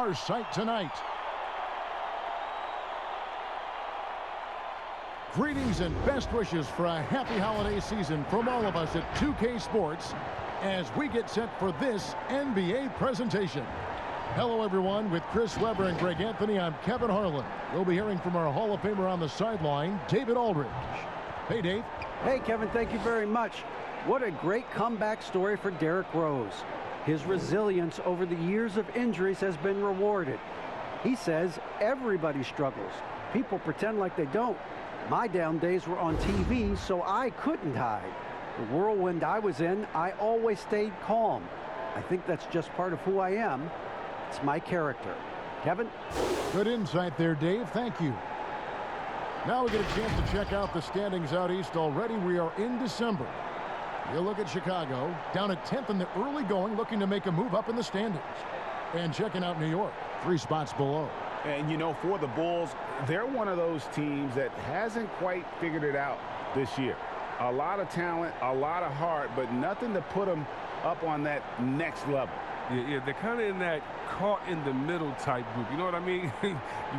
our sight tonight. Greetings and best wishes for a happy holiday season from all of us at 2K Sports as we get set for this NBA presentation. Hello, everyone. With Chris Webber and Greg Anthony, I'm Kevin Harlan. We'll be hearing from our Hall of Famer on the sideline, David Aldridge. Hey, Dave. Hey, Kevin. Thank you very much. What a great comeback story for Derrick Rose. His resilience over the years of injuries has been rewarded. He says everybody struggles. People pretend like they don't. My down days were on TV, so I couldn't hide. The whirlwind I was in, I always stayed calm. I think that's just part of who I am. It's my character. Kevin? Good insight there, Dave. Thank you. Now we get a chance to check out the standings out east already. We are in December. You look at Chicago, down at 10th in the early going, looking to make a move up in the standings. And checking out New York, 3 spots below. And, you know, for the Bulls, they're one of those teams that hasn't quite figured it out this year. A lot of talent, a lot of heart, but nothing to put them up on that next level. Yeah, they're kind of in that caught in the middle type group. You know what I mean? You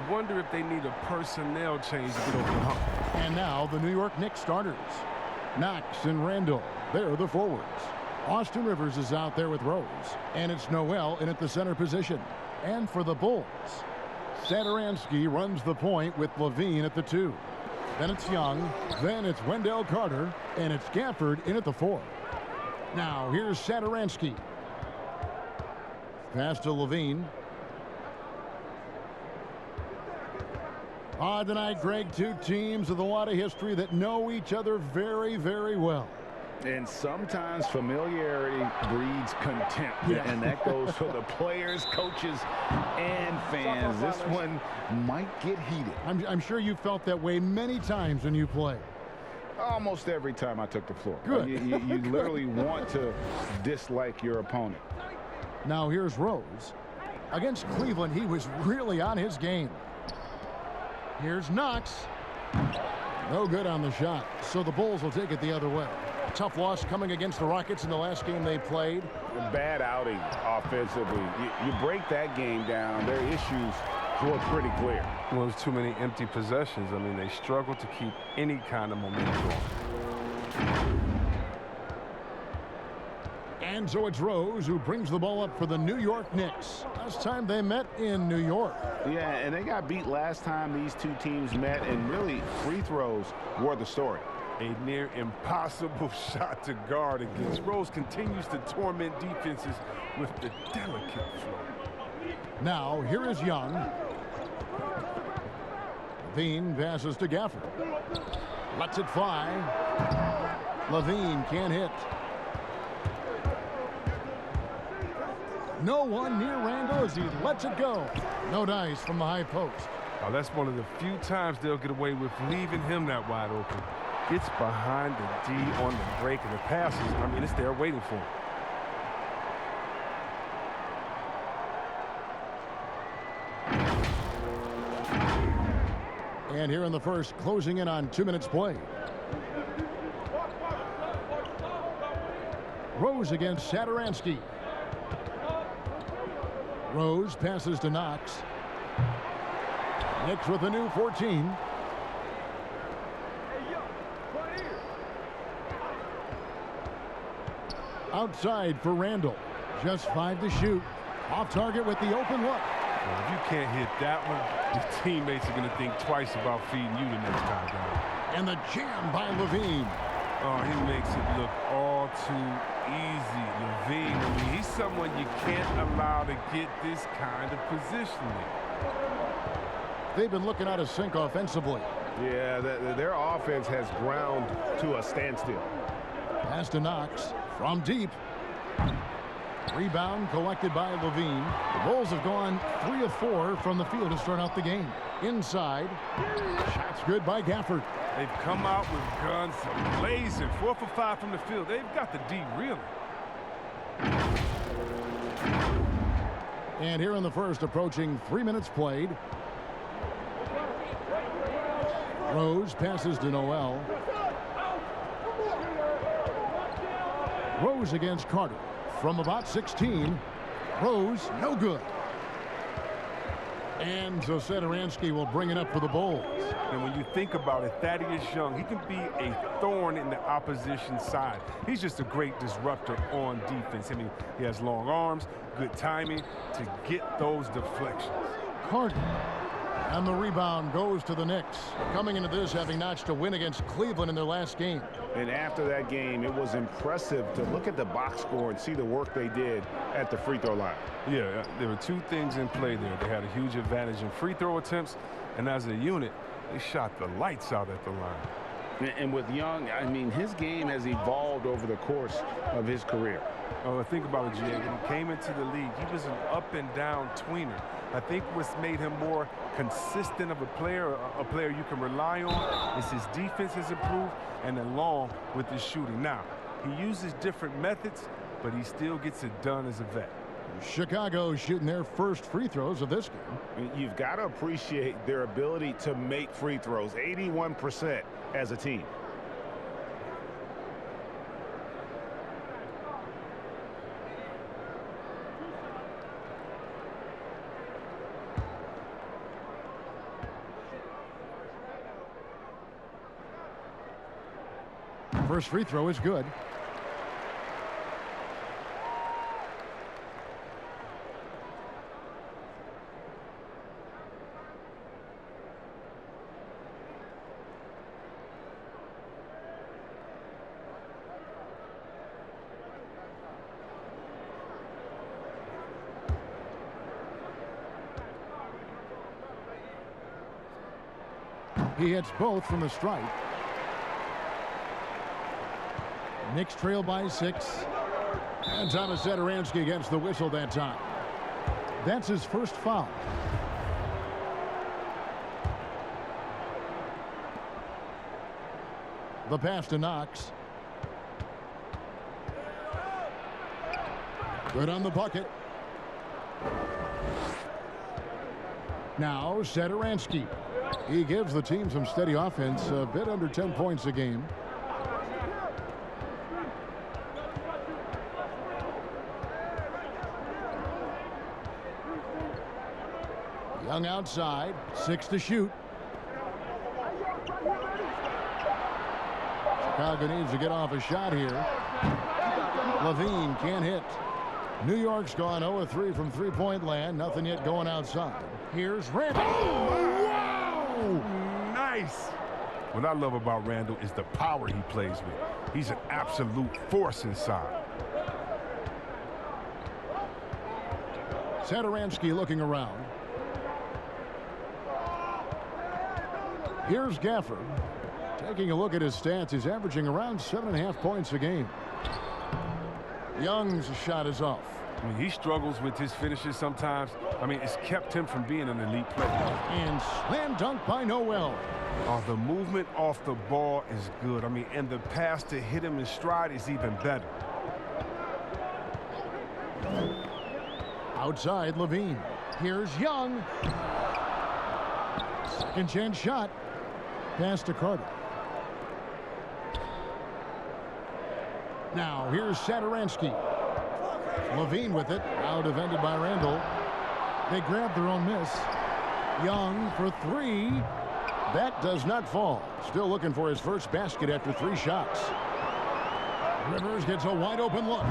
wonder if they need a personnel change to get over the hump. And now the New York Knicks starters. Knox and Randall, they're the forwards. Austin Rivers is out there with Rose. And it's Noel in at the center position. And for the Bulls, Satoransky runs the point with Levine at the 2. Then it's Young. Then it's Wendell Carter. And it's Gafford in at the 4. Now here's Satoransky. Pass to Levine. Tonight, Greg, 2 teams with a lot of history that know each other very, very well. And sometimes familiarity breeds contempt. Yeah. And that goes for the players, coaches, and fans. This one might get heated. I'm sure you felt that way many times when you play. Almost every time I took the floor. Good. You literally want to dislike your opponent. Now here's Rose. Against Cleveland, he was really on his game. Here's Knox. No good on the shot, so the Bulls will take it the other way. Tough loss coming against the Rockets in the last game they played. A bad outing offensively. You break that game down, their issues were pretty clear. Well, there's too many empty possessions. I mean, they struggle to keep any kind of momentum going. And so it's Rose who brings the ball up for the New York Knicks. Last time they met in New York. Yeah, and they got beat last time these 2 teams met, and really free throws were the story. A near impossible shot to guard against. Rose continues to torment defenses with the delicate flow. Now here is Young. Levine passes to Gafford. Lets it fly. Levine can't hit. No one near Randall as he lets it go. No dice from the high post. Oh, that's one of the few times they'll get away with leaving him that wide open. Gets behind the D on the break, and the passes, I mean, it's there waiting for him. And here in the first, closing in on 2 minutes played. Rose against Satoransky. Rose passes to Knox. Knicks with a new 14. Outside for Randall. Just 5 to shoot. Off target with the open look. Well, if you can't hit that one, your teammates are going to think twice about feeding you the next time down. And the jam by Levine. Oh, he makes it look all too easy. Levine, I mean, he's someone you can't allow to get this kind of positioning. They've been looking out of sync offensively. Yeah, their offense has ground to a standstill. Pass to Knox from deep. Rebound collected by Levine. The Bulls have gone 3 of 4 from the field to start out the game. Inside. Shots good by Gafford. They've come out with guns blazing. 4 for 5 from the field. They've got the D reeling. And here in the first, approaching 3 minutes played. Rose passes to Noel. Rose against Carter. From about 16. Rose, no good. And so Satoransky will bring it up for the Bulls. And when you think about it, Thaddeus Young, he can be a thorn in the opposition side. He's just a great disruptor on defense. I mean, he has long arms, good timing to get those deflections. Carter. And the rebound goes to the Knicks. Coming into this, having notched a win against Cleveland in their last game. And after that game, it was impressive to look at the box score and see the work they did at the free throw line. Yeah, there were two things in play there. They had a huge advantage in free throw attempts, and as a unit, they shot the lights out at the line. And with Young, I mean, his game has evolved over the course of his career. Oh, think about it, Jay. When he came into the league, he was an up-and-down tweener. I think what's made him more consistent of a player you can rely on, is his defense has improved, and along with his shooting. Now, he uses different methods, but he still gets it done as a vet. Chicago shooting their first free throws of this game. You've got to appreciate their ability to make free throws, 81% as a team. First free throw is good. He hits both from the stripe. Knicks trail by 6. And Thomas Satoransky gets the whistle that time. That's his first foul. The pass to Knox. Good on the bucket. Now Satoransky. He gives the team some steady offense, a bit under 10 points a game. Young outside, 6 to shoot. Chicago needs to get off a shot here. Levine can't hit. New York's gone 0-3 from three-point land. Nothing yet going outside. Here's Randall. Oh, wow! Nice. What I love about Randall is the power he plays with. He's an absolute force inside. Satoransky looking around. Here's Gafford. Taking a look at his stats, he's averaging around 7.5 points a game. Young's shot is off. I mean, he struggles with his finishes sometimes. I mean, it's kept him from being an elite player. And slam dunk by Noel. Oh, the movement off the ball is good. I mean, and the pass to hit him in stride is even better. Outside, Levine. Here's Young. Second chance shot. Pass to Carter. Now, here's Satoransky. Levine with it. Now defended by Randall. They grab their own miss. Young for 3. That does not fall. Still looking for his first basket after 3 shots. Rivers gets a wide open look.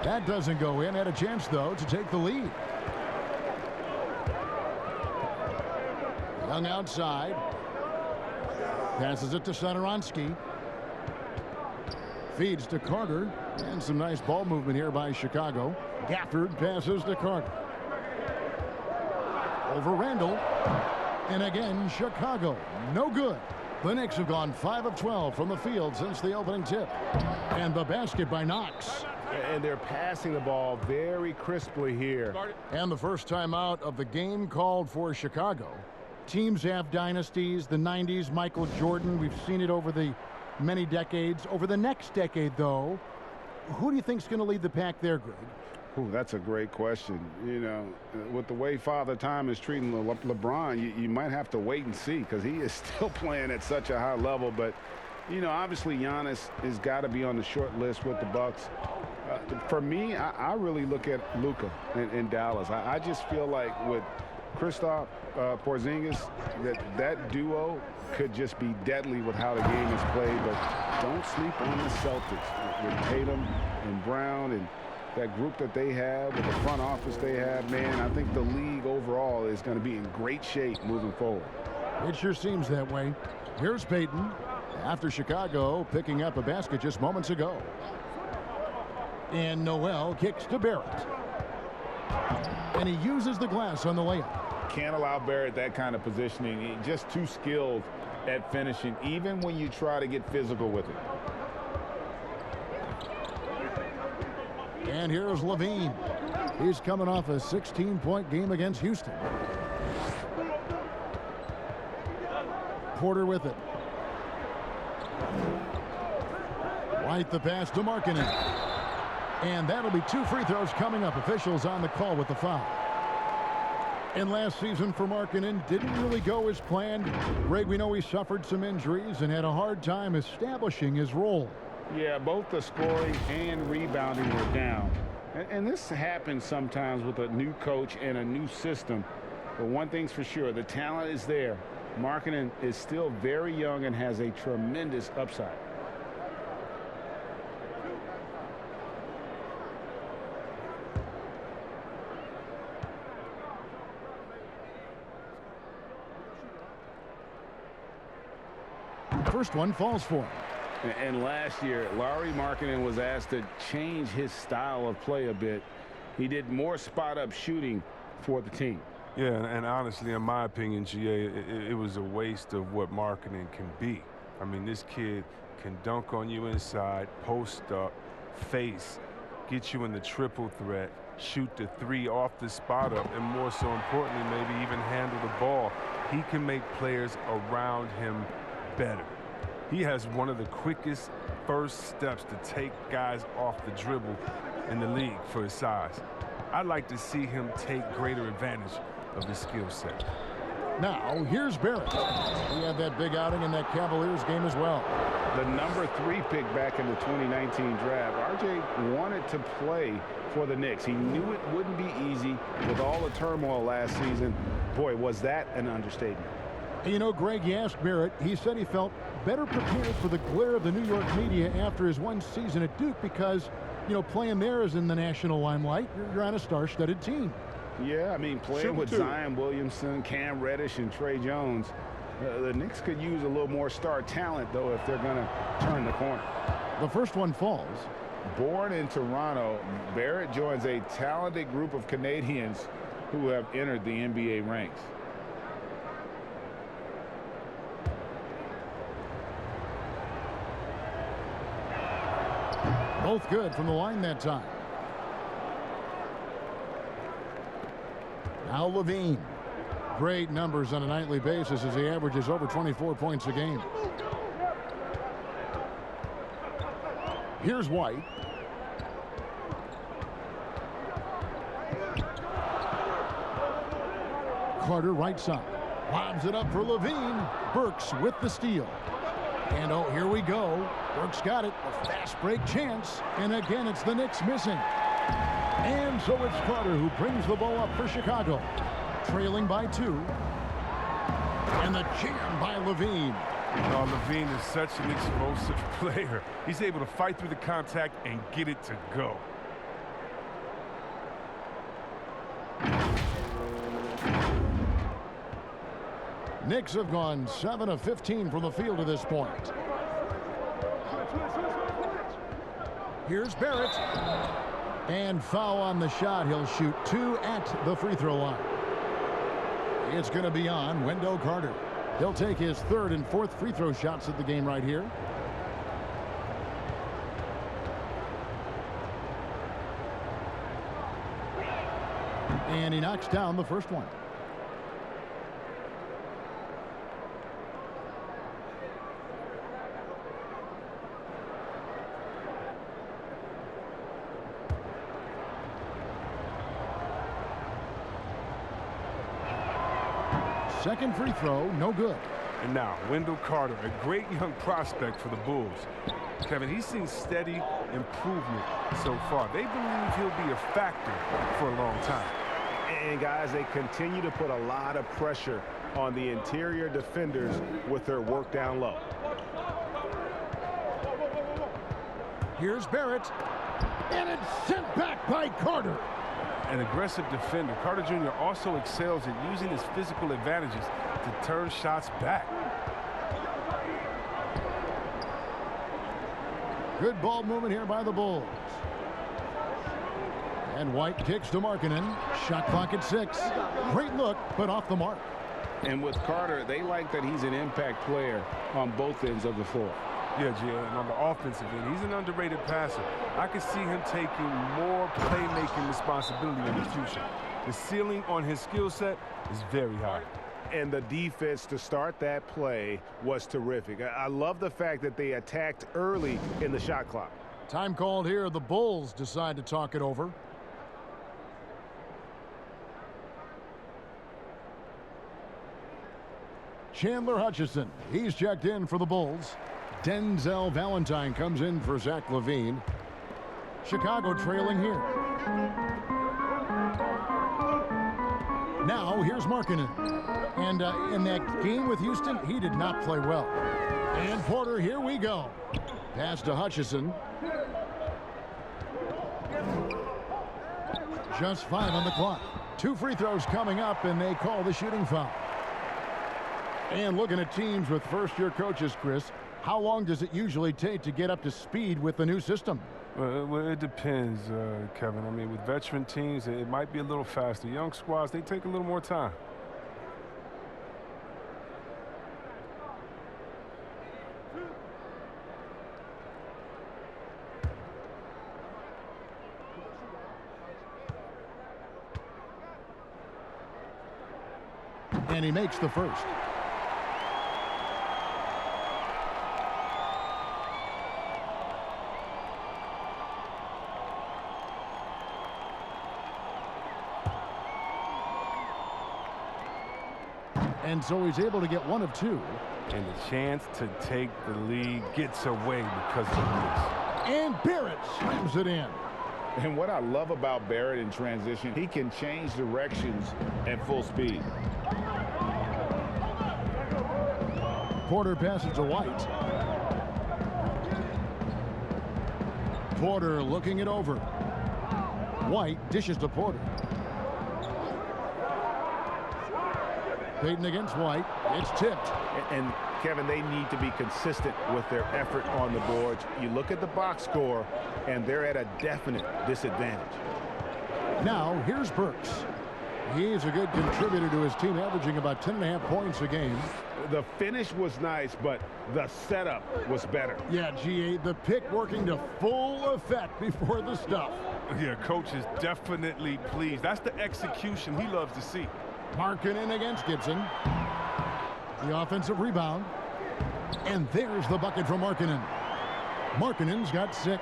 That doesn't go in. Had a chance, though, to take the lead. Young outside. Passes it to Satoransky. Feeds to Carter. And some nice ball movement here by Chicago. Gafford passes to Carter. Over Randall. And again, Chicago. No good. The Knicks have gone 5 of 12 from the field since the opening tip. And the basket by Knox. And they're passing the ball very crisply here. And the first timeout of the game called for Chicago. Teams have dynasties. The 90s, Michael Jordan. We've seen it over the many decades. Over the next decade, though, who do you think is going to lead the pack there, Greg? Ooh, that's a great question. You know, with the way Father Time is treating LeBron, you might have to wait and see because he is still playing at such a high level. But, you know, obviously Giannis has got to be on the short list with the Bucks. For me, I really look at Luka in Dallas. I just feel like with Kristaps Porzingis, that duo could just be deadly with how the game is played, but don't sleep on the Celtics with Tatum and Brown and that group that they have, with the front office they have. Man, I think the league overall is going to be in great shape moving forward. It sure seems that way. Here's Peyton after Chicago picking up a basket just moments ago. And Noel kicks to Barrett. And he uses the glass on the layup. Can't allow Barrett that kind of positioning. He's just too skilled at finishing, even when you try to get physical with it. And here's Levine. He's coming off a 16-point game against Houston. Porter with it. White the pass to Markkanen. And that'll be 2 free throws coming up. Officials on the call with the foul. And last season for Markkanen didn't really go as planned. Greg, we know he suffered some injuries and had a hard time establishing his role. Yeah, both the scoring and rebounding were down. And this happens sometimes with a new coach and a new system. But one thing's for sure, the talent is there. Markkanen is still very young and has a tremendous upside. First one falls for him. And last year, Lauri Markkanen was asked to change his style of play a bit. He did more spot-up shooting for the team. Yeah, and honestly, in my opinion, GA, it was a waste of what Markkanen can be. I mean, this kid can dunk on you inside, post up, face, get you in the triple threat, shoot the 3 off the spot up, and more so importantly, maybe even handle the ball. He can make players around him better. He has one of the quickest first steps to take guys off the dribble in the league for his size. I'd like to see him take greater advantage of his skill set. Now, here's Barrett. He had that big outing in that Cavaliers game as well. The number 3 pick back in the 2019 draft. RJ wanted to play for the Knicks. He knew it wouldn't be easy with all the turmoil last season. Boy, was that an understatement. You know, Greg, you asked Barrett. He said he felt better prepared for the glare of the New York media after his one season at Duke because, you know, playing there is in the national limelight. You're on a star-studded team. Yeah, I mean, playing with Zion Williamson, Cam Reddish, and Trey Jones, the Knicks could use a little more star talent, though, if they're going to turn the corner. The first one falls. Born in Toronto, Barrett joins a talented group of Canadians who have entered the NBA ranks. Both good from the line that time. Now Levine. Great numbers on a nightly basis as he averages over 24 points a game. Here's White. Carter right side. Lobs it up for Levine. Burks with the steal. And oh, here we go. Burks got it. A fast break chance. And again, it's the Knicks missing. And so it's Carter who brings the ball up for Chicago. Trailing by 2. And the jam by Levine. Oh, Levine is such an explosive player. He's able to fight through the contact and get it to go. Knicks have gone 7 of 15 from the field to this point. Here's Barrett. And foul on the shot. He'll shoot 2 at the free throw line. It's going to be on Wendell Carter. He'll take his 3rd and 4th free throw shots at the game right here. And he knocks down the first one. Second free throw, no good. And now, Wendell Carter, a great young prospect for the Bulls. Kevin, he's seen steady improvement so far. They believe he'll be a factor for a long time. And, guys, they continue to put a lot of pressure on the interior defenders with their work down low. Here's Barrett. And it's sent back by Carter. An aggressive defender. Carter Jr. also excels at using his physical advantages to turn shots back. Good ball movement here by the Bulls. And White kicks to Markkanen. Shot clock at 6. Great look, but off the mark. And with Carter, they like that he's an impact player on both ends of the floor. Yeah, G, and on the offensive end, he's an underrated passer. I can see him taking more playmaking responsibility in the future. The ceiling on his skill set is very high. And the defense to start that play was terrific. I love the fact that they attacked early in the shot clock. Time called here. The Bulls decide to talk it over. Chandler Hutchison, he's checked in for the Bulls. Denzel Valentine comes in for Zach LaVine. Chicago trailing here. Now here's Markkanen. And in that game with Houston, he did not play well. And Porter, here we go. Pass to Hutchison. Just 5 on the clock. 2 free throws coming up, and they call the shooting foul. And looking at teams with first-year coaches, Chris, how long does it usually take to get up to speed with the new system? Well, it depends, Kevin. I mean, with veteran teams, it might be a little faster. Young squads, they take a little more time. And he makes the first. And so he's able to get 1 of 2. And the chance to take the lead gets away because of this. And Barrett slams it in. And what I love about Barrett in transition, he can change directions at full speed. Porter passes to White. Porter looking it over. White dishes to Porter. Payton against White. It's tipped. And Kevin, they need to be consistent with their effort on the boards. You look at the box score, and they're at a definite disadvantage. Now, here's Burks. He's a good contributor to his team, averaging about 10.5 points a game. The finish was nice, but the setup was better. Yeah, GA, the pick working to full effect before the stuff. Yeah, coach is definitely pleased. That's the execution he loves to see. Markkanen against Gibson. The offensive rebound. And there's the bucket from Markkanen. Markkanen's got 6.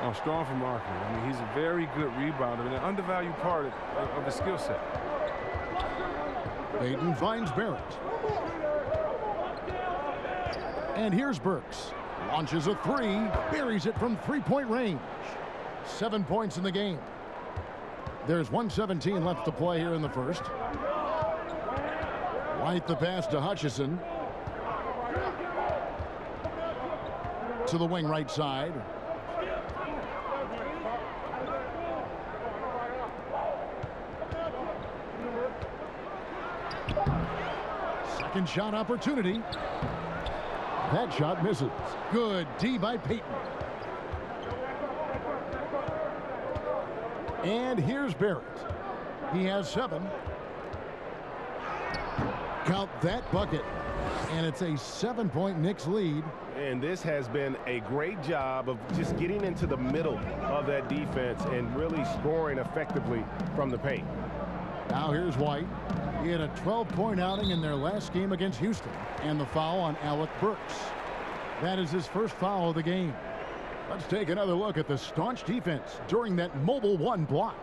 Oh, strong from Markkanen. I mean, he's a very good rebounder and an undervalued part of the skill set. Payton finds Barrett. And here's Burks. Launches a 3. Buries it from 3-point range. 7 points in the game. There's 1:17 left to play here in the first. White the pass to Hutchison. To the wing right side. Second shot opportunity. That shot misses. Good D by Payton. And here's Barrett. He has 7. Count that bucket. And it's a 7-point Knicks lead. And this has been a great job of just getting into the middle of that defense and really scoring effectively from the paint. Now here's White. He had a 12-point outing in their last game against Houston. And the foul on Alec Burks. That is his first foul of the game. Let's take another look at the staunch defense during that mobile 1 block.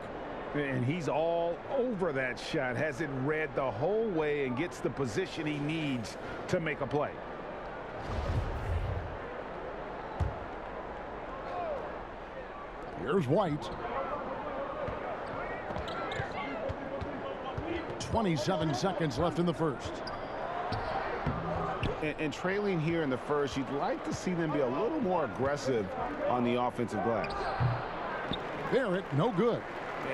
And he's all over that shot, has it read the whole way and gets the position he needs to make a play. Here's White. 27 seconds left in the first. And trailing here in the first, you'd like to see them be a little more aggressive on the offensive glass. Barrett, no good.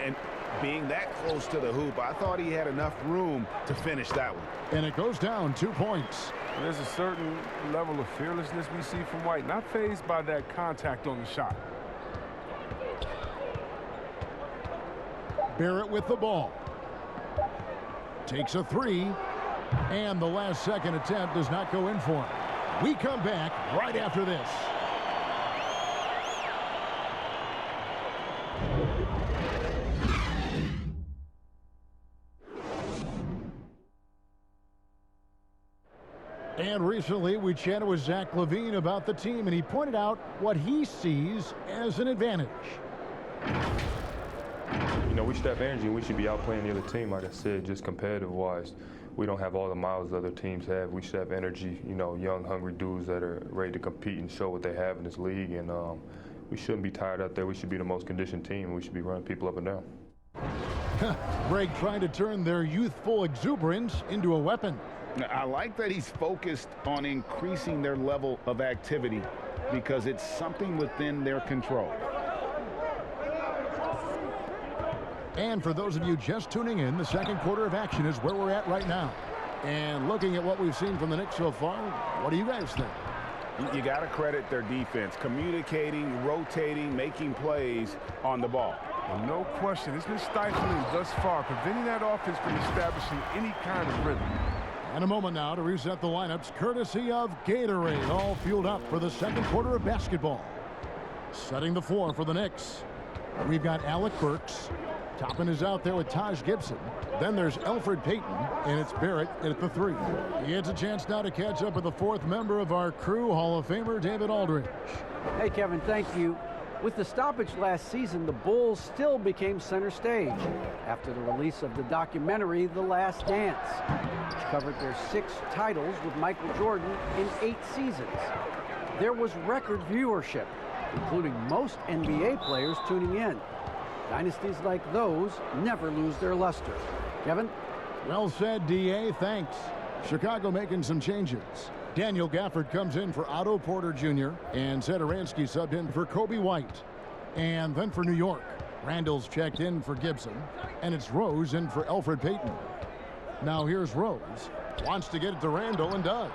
And being that close to the hoop, I thought he had enough room to finish that one. And it goes down 2 points. There's a certain level of fearlessness we see from White, not fazed by that contact on the shot. Barrett with the ball. Takes a three. And the last second attempt does not go in for him. We come back right after this. And recently we chatted with Zach LaVine about the team, and he pointed out what he sees as an advantage. You know, we should have energy and we should be outplaying the other team, like I said, just competitive-wise. We don't have all the miles other teams have. We should have energy, you know, young, hungry dudes that are ready to compete and show what they have in this league. And we shouldn't be tired out there. We should be the most conditioned team. We should be running people up and down. Greg trying to turn their youthful exuberance into a weapon. I like that he's focused on increasing their level of activity because it's something within their control. And for those of you just tuning in, the second quarter of action is where we're at right now. And looking at what we've seen from the Knicks so far, what do you guys think? You got to credit their defense, communicating, rotating, making plays on the ball. Well, no question. It's been stifling thus far, preventing that offense from establishing any kind of rhythm. And a moment now to reset the lineups, courtesy of Gatorade, all fueled up for the second quarter of basketball. Setting the floor for the Knicks, we've got Alec Burks. Toppin is out there with Taj Gibson. Then there's Elfrid Payton, and it's Barrett at the three. He gets a chance now to catch up with the fourth member of our crew, Hall of Famer David Aldridge. Hey, Kevin, thank you. With the stoppage last season, the Bulls still became center stage after the release of the documentary The Last Dance, which covered their 6 titles with Michael Jordan in 8 seasons. There was record viewership, including most NBA players tuning in. Dynasties like those never lose their luster. Kevin? Well said, D.A. Thanks. Chicago making some changes. Daniel Gafford comes in for Otto Porter Jr. and Satoransky subbed in for Kobe White. And then for New York, Randall's checked in for Gibson, and it's Rose in for Elfrid Payton. Now here's Rose. Wants to get it to Randall and does.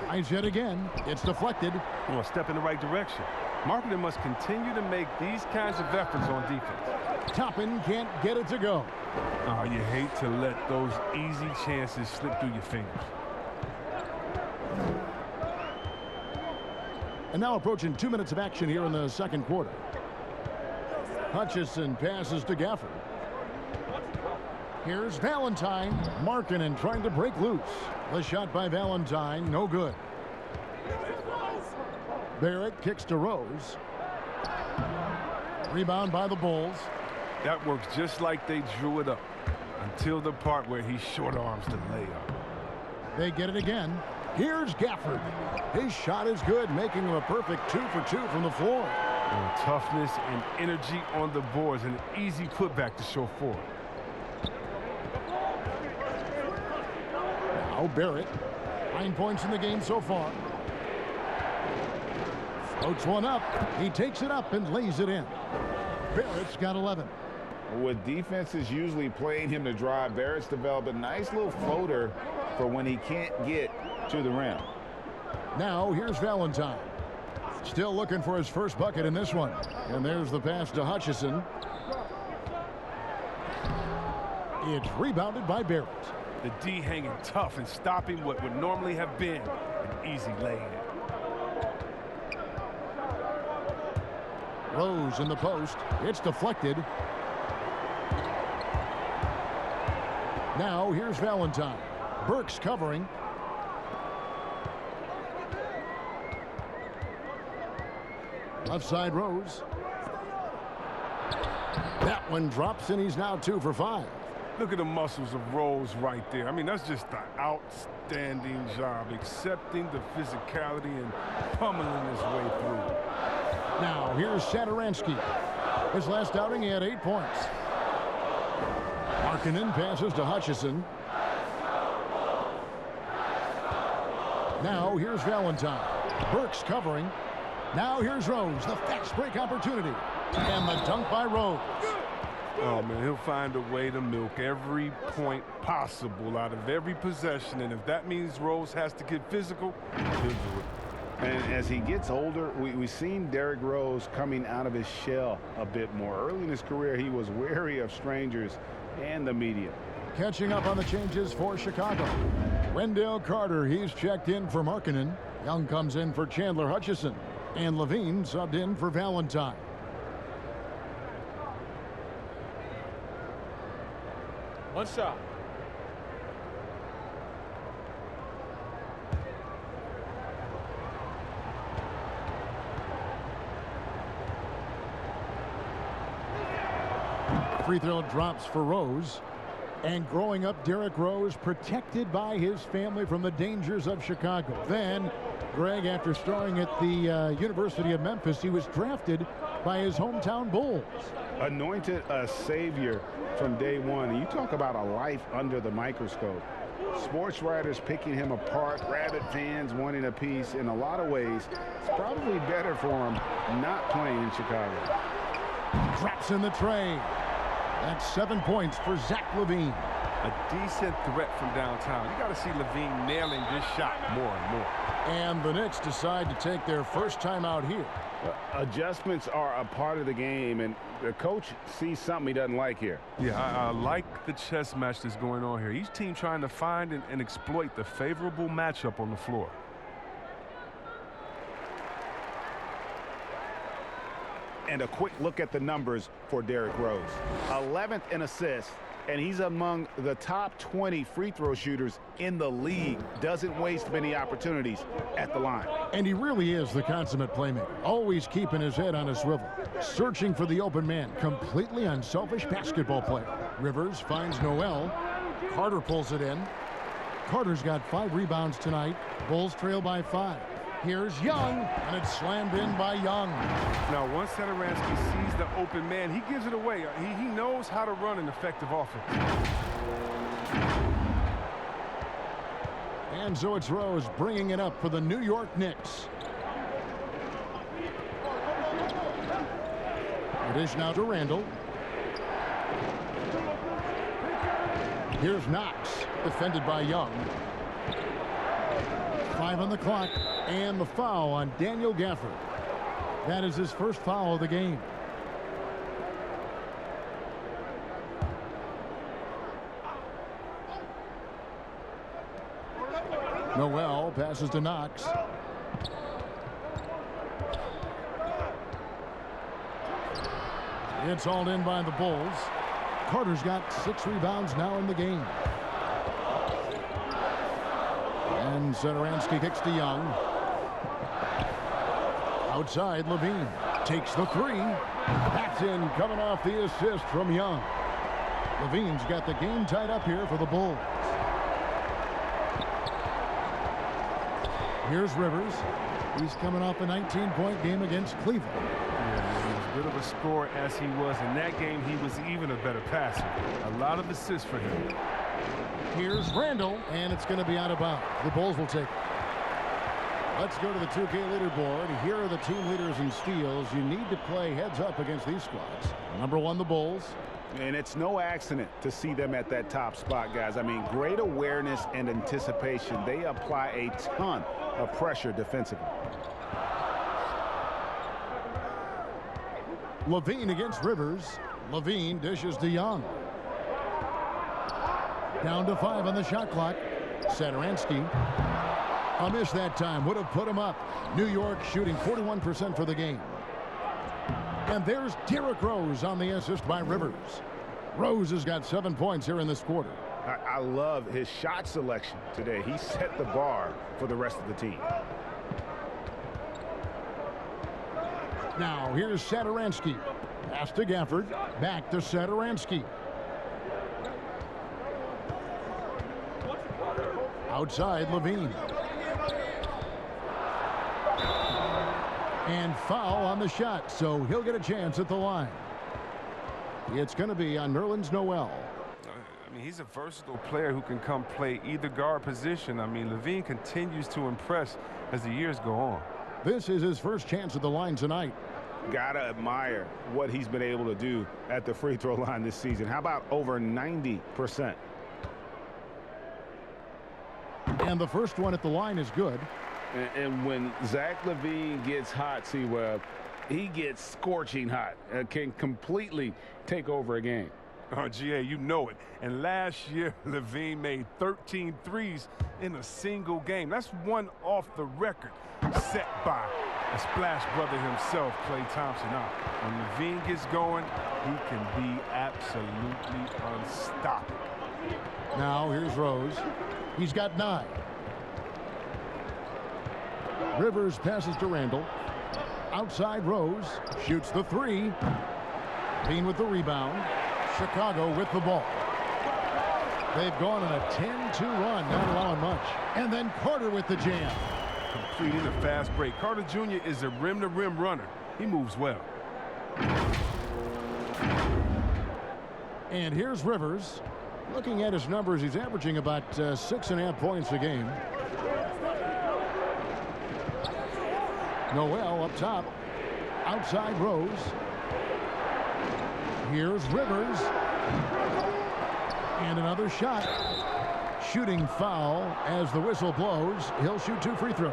Tries yet again. It's deflected. Well, a step in the right direction. Marketing must continue to make these kinds of efforts on defense. Toppin can't get it to go. Oh, you hate to let those easy chances slip through your fingers. And now approaching 2 minutes of action here in the second quarter. Hutchison passes to Gafford. Here's Valentine. Markkanen trying to break loose. The shot by Valentine, no good. Barrett kicks to Rose. Rebound by the Bulls. That works just like they drew it up until the part where he short arms the layup. They get it again. Here's Gafford. His shot is good, making him a perfect 2 for 2 from the floor. And toughness and energy on the boards, and an easy putback to show forward. Now Barrett. 9 points in the game so far. Floats one up. He takes it up and lays it in. Barrett's got 11. With defenses usually playing him to drive, Barrett's developed a nice little floater for when he can't get to the rim. Now here's Valentine. Still looking for his first bucket in this one. And there's the pass to Hutchison. It's rebounded by Barrett. The D hanging tough and stopping what would normally have been an easy lay-in. Rose in the post. It's deflected. Now here's Valentine. Burks covering. Left side Rose. That one drops and he's now 2 for 5. Look at the muscles of Rose right there. I mean, that's just an outstanding job, accepting the physicality and pummeling his way through. Now here's Satoransky. His last outing he had 8 points. Markkanen passes to Hutchison. Now here's Valentine. Burks covering. Now here's Rose. The fast break opportunity. And the dunk by Rose. Oh, man, he'll find a way to milk every point possible out of every possession. And if that means Rose has to get physical, he'll do it. And as he gets older, we've seen Derrick Rose coming out of his shell a bit more. Early in his career, he was wary of strangers and the media. Catching up on the changes for Chicago. Wendell Carter, he's checked in for Markkanen. Young comes in for Chandler Hutchison. And Levine subbed in for Valentine. One shot. Free throw drops for Rose. And growing up, Derrick Rose protected by his family from the dangers of Chicago. Then, Greg, after starring at the University of Memphis, he was drafted by his hometown Bulls. Anointed a savior from day one. And you talk about a life under the microscope. Sports writers picking him apart, rabid fans wanting a piece. In a lot of ways, it's probably better for him not playing in Chicago. Drops in the tray. That's 7 points for Zach LaVine. A decent threat from downtown. You got to see LaVine nailing this shot more and more. And the Knicks decide to take their first time out here. Adjustments are a part of the game, and the coach sees something he doesn't like here. Yeah, I like the chess match that's going on here. Each team trying to find and exploit the favorable matchup on the floor. And a quick look at the numbers for Derrick Rose. 11th in assists, and he's among the top 20 free throw shooters in the league. Doesn't waste many opportunities at the line. And he really is the consummate playmaker, always keeping his head on a swivel, searching for the open man, completely unselfish basketball player. Rivers finds Noel. Carter pulls it in. Carter's got 5 rebounds tonight. Bulls trail by 5. Here's Young, and it's slammed in by Young. Now, once Satoransky sees the open man, he gives it away. He knows how to run an effective offense. And so it's Rose bringing it up for the New York Knicks. It is now to Randall. Here's Knox, defended by Young. 5 on the clock, and the foul on Daniel Gafford. That is his first foul of the game. Noel passes to Knox. It's hauled in by the Bulls. Carter's got 6 rebounds now in the game. And Satoransky kicks to Young. Outside, Levine takes the 3. That's in, coming off the assist from Young. Levine's got the game tied up here for the Bulls. Here's Rivers. He's coming off a 19-point game against Cleveland. Yeah, he was as good of a scorer as he was in that game. He was even a better passer. A lot of assists for him. Here's Randall, and it's going to be out of bounds. The Bulls will take it. Let's go to the 2K leaderboard. Here are the team leaders in steals. You need to play heads up against these squads. Number 1, the Bulls. And it's no accident to see them at that top spot, guys. I mean, great awareness and anticipation. They apply a ton of pressure defensively. Levine against Rivers. Levine dishes to Young. Down to 5 on the shot clock. Satoransky. A miss that time. Would have put him up. New York shooting 41% for the game. And there's Derrick Rose on the assist by Rivers. Rose has got 7 points here in this quarter. I love his shot selection today. He set the bar for the rest of the team. Now here's Satoransky. Pass to Gafford. Back to Satoransky. Outside, Levine. And foul on the shot, so he'll get a chance at the line. It's going to be on Nerlens Noel. mean, he's a versatile player who can come play either guard position. I mean, LaVine continues to impress as the years go on. This is his first chance at the line tonight. Gotta admire what he's been able to do at the free throw line this season. How about over 90%? And the first one at the line is good. And when Zach LaVine gets hot, C-Webb, he gets scorching hot. Can completely take over a game. Oh, GA, you know it. And last year, LaVine made 13 threes in a single game. That's one off the record, set by a splash brother himself, Klay Thompson. When LaVine gets going, he can be absolutely unstoppable. Now here's Rose. He's got 9. Rivers passes to Randall. Outside Rose. Shoots the 3. Bean with the rebound. Chicago with the ball. They've gone on a 10-2 run, not allowing much. And then Carter with the jam. Completing a fast break. Carter Jr. is a rim-to-rim runner. He moves well. And here's Rivers. Looking at his numbers, he's averaging about 6.5 points a game. Noel up top. Outside Rose. Here's Rivers. And another shot. Shooting foul as the whistle blows. He'll shoot 2 free throws.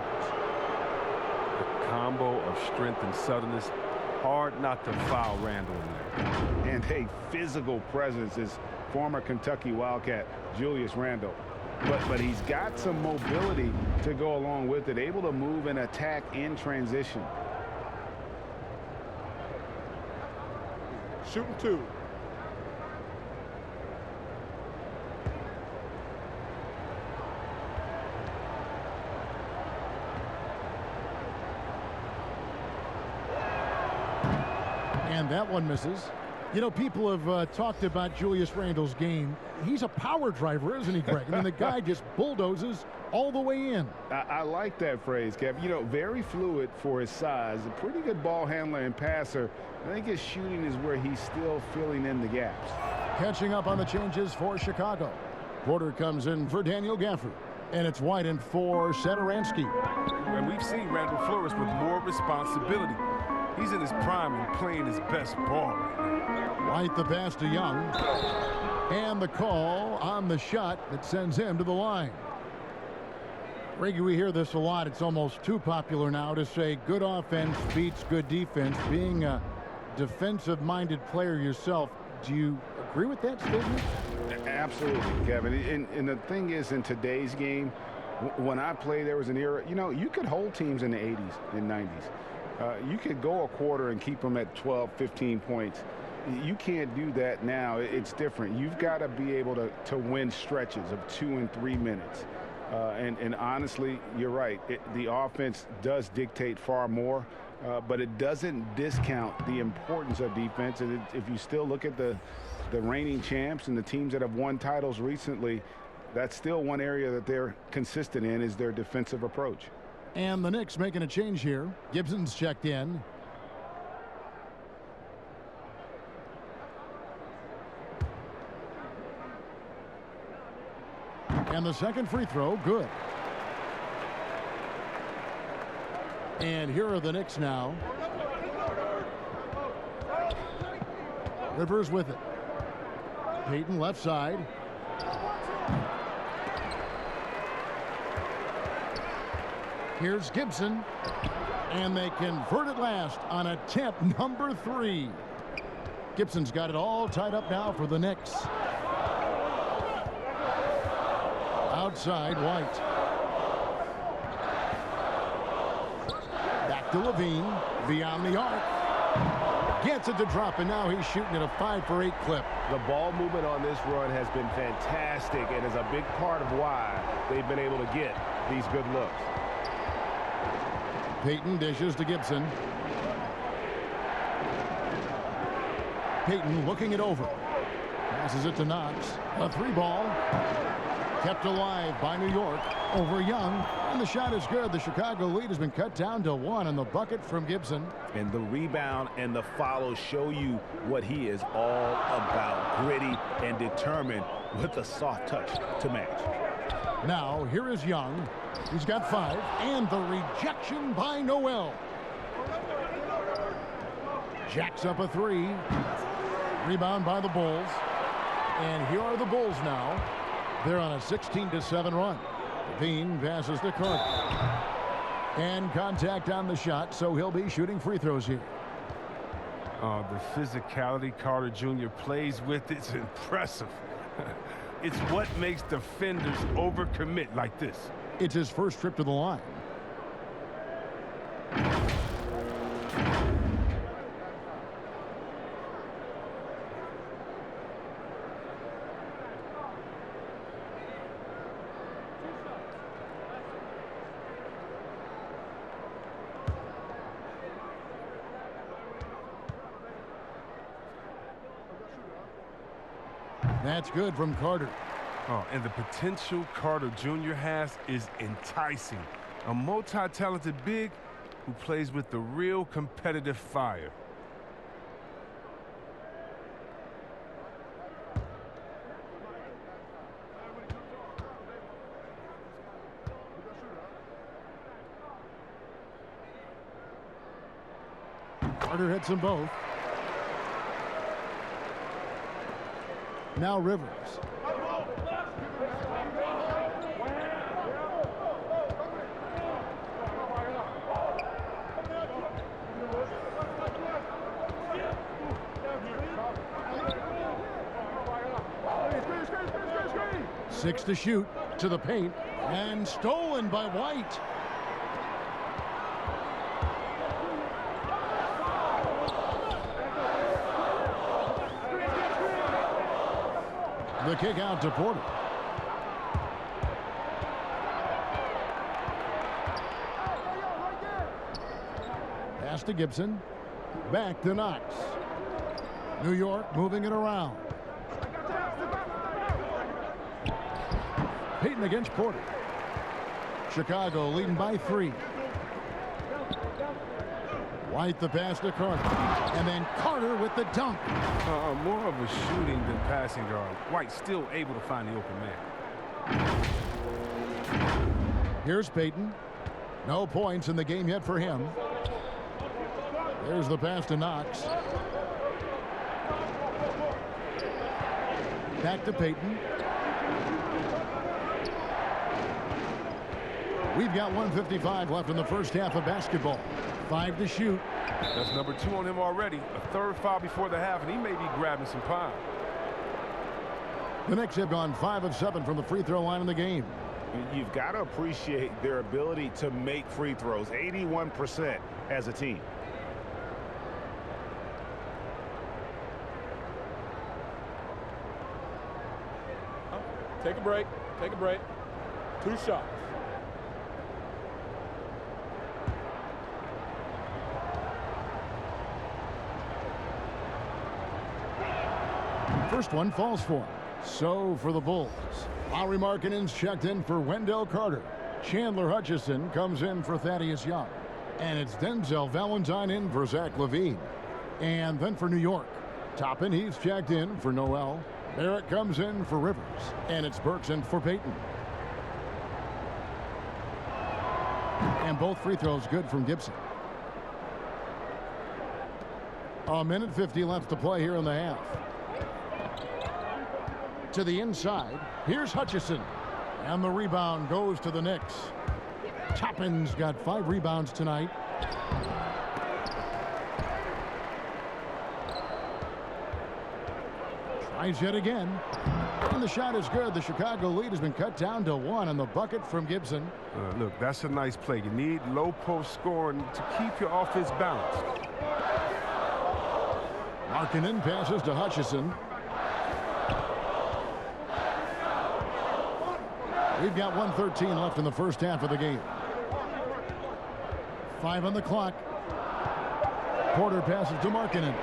The combo of strength and suddenness. Hard not to foul Randall in there. And a physical presence is former Kentucky Wildcat Julius Randle. But he's got some mobility to go along with it, able to move and attack in transition. Shooting 2. And that one misses. You know, people have talked about Julius Randle's game. He's a power driver, isn't he, Greg? I mean, the guy just bulldozes all the way in. I like that phrase, Kev. You know, very fluid for his size. A pretty good ball handler and passer. I think his shooting is where he's still filling in the gaps. Catching up on the changes for Chicago. Porter comes in for Daniel Gafford. And it's White for Satoransky. And we've seen Randall flourish with more responsibility. He's in his prime and playing his best ball right now. White the pass to Young. And the call on the shot that sends him to the line. Reggie, we hear this a lot. It's almost too popular now to say good offense beats good defense. Being a defensive-minded player yourself, do you agree with that statement? Absolutely, Kevin. And the thing is, in today's game, when I played, there was an era, you know, you could hold teams in the 80s and 90s. You could go a quarter and keep them at 12, 15 points. You can't do that now. It's different. You've got to be able to win stretches of 2 and 3 minutes. And honestly, you're right. The offense does dictate far more, but it doesn't discount the importance of defense. And if you still look at the reigning champs and the teams that have won titles recently, that's still one area that they're consistent in, is their defensive approach. And the Knicks making a change here. Gibson's checked in. And the second free throw, good. And here are the Knicks now. Rivers with it. Payton left side. Here's Gibson. And they convert at last on attempt number 3. Gibson's got it all tied up now for the Knicks. Outside, White. Back to Levine. Beyond the arc. Gets it to drop, and now he's shooting at a 5-for-8 clip. The ball movement on this run has been fantastic and is a big part of why they've been able to get these good looks. Payton dishes to Gibson. Payton looking it over. Passes it to Knox. A 3-ball. Kept alive by New York over Young. And the shot is good. The Chicago lead has been cut down to 1 on the bucket from Gibson. And the rebound and the follow show you what he is all about. Gritty and determined with a soft touch to match. Now, here is Young. He's got 5, and the rejection by Noel. Jacks up a 3. Rebound by the Bulls. And here are the Bulls now. They're on a 16-7 run. Levine passes to Carter. And contact on the shot, so he'll be shooting free throws here. The physicality Carter Jr. plays with, it's impressive. It's what makes defenders overcommit like this. It's his first trip to the line. That's good from Carter. Oh, and the potential Carter Jr. has is enticing. A multi-talented big who plays with the real competitive fire. Carter hits them both. Now Rivers. Six to shoot, to the paint, and stolen by White. The kick out to Porter. Pass to Gibson. Back to Knox. New York moving it around. Payton against Porter. Chicago leading by 3. White the pass to Carter. And then Carter with the dunk. More of a shooting than passing guard. White still able to find the open man. Here's Payton. No points in the game yet for him. There's the pass to Knox. Back to Payton. We've got 1:55 left in the first half of basketball. 5 to shoot. That's number 2 on him already. A third foul before the half, and he may be grabbing some pine. The Knicks have gone 5 of 7 from the free throw line in the game. You've got to appreciate their ability to make free throws. 81% as a team. Take a break. Take a break. 2 shots. First one falls for him. So for the Bulls, Lauri Markkanen's checked in for Wendell Carter. Chandler Hutchison comes in for Thaddeus Young. And it's Denzel Valentine in for Zach LaVine. And then for New York, Toppin, he's checked in for Noel. Barrett comes in for Rivers. And it's Burks in for Payton. And both free throws good from Gibson. A minute 50 left to play here in the half. To the inside, here's Hutchison. And the rebound goes to the Knicks. Toppin's got 5 rebounds tonight. Tries yet again. And the shot is good. The Chicago lead has been cut down to 1 on the bucket from Gibson. Look, that's a nice play. You need low post scoring to keep your offense balanced. Markkanen passes to Hutchison. We've got 1:13 left in the first half of the game. 5 on the clock. Porter passes to Markkanen.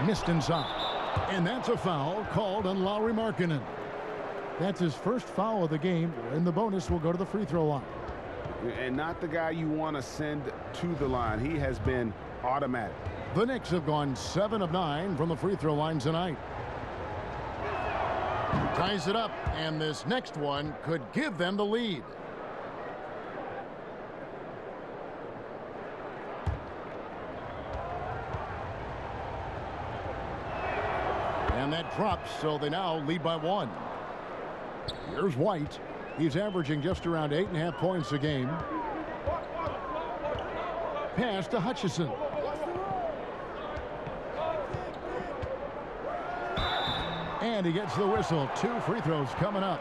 Missed inside. And that's a foul called on Lauri Markkanen. That's his first foul of the game, and the bonus will go to the free throw line. And not the guy you want to send to the line. He has been automatic. The Knicks have gone 7 of 9 from the free throw line tonight. Ties it up, and this next one could give them the lead. And that drops, so they now lead by 1. Here's White. He's averaging just around 8.5 points a game. Pass to Hutchison. And he gets the whistle. 2 free throws coming up.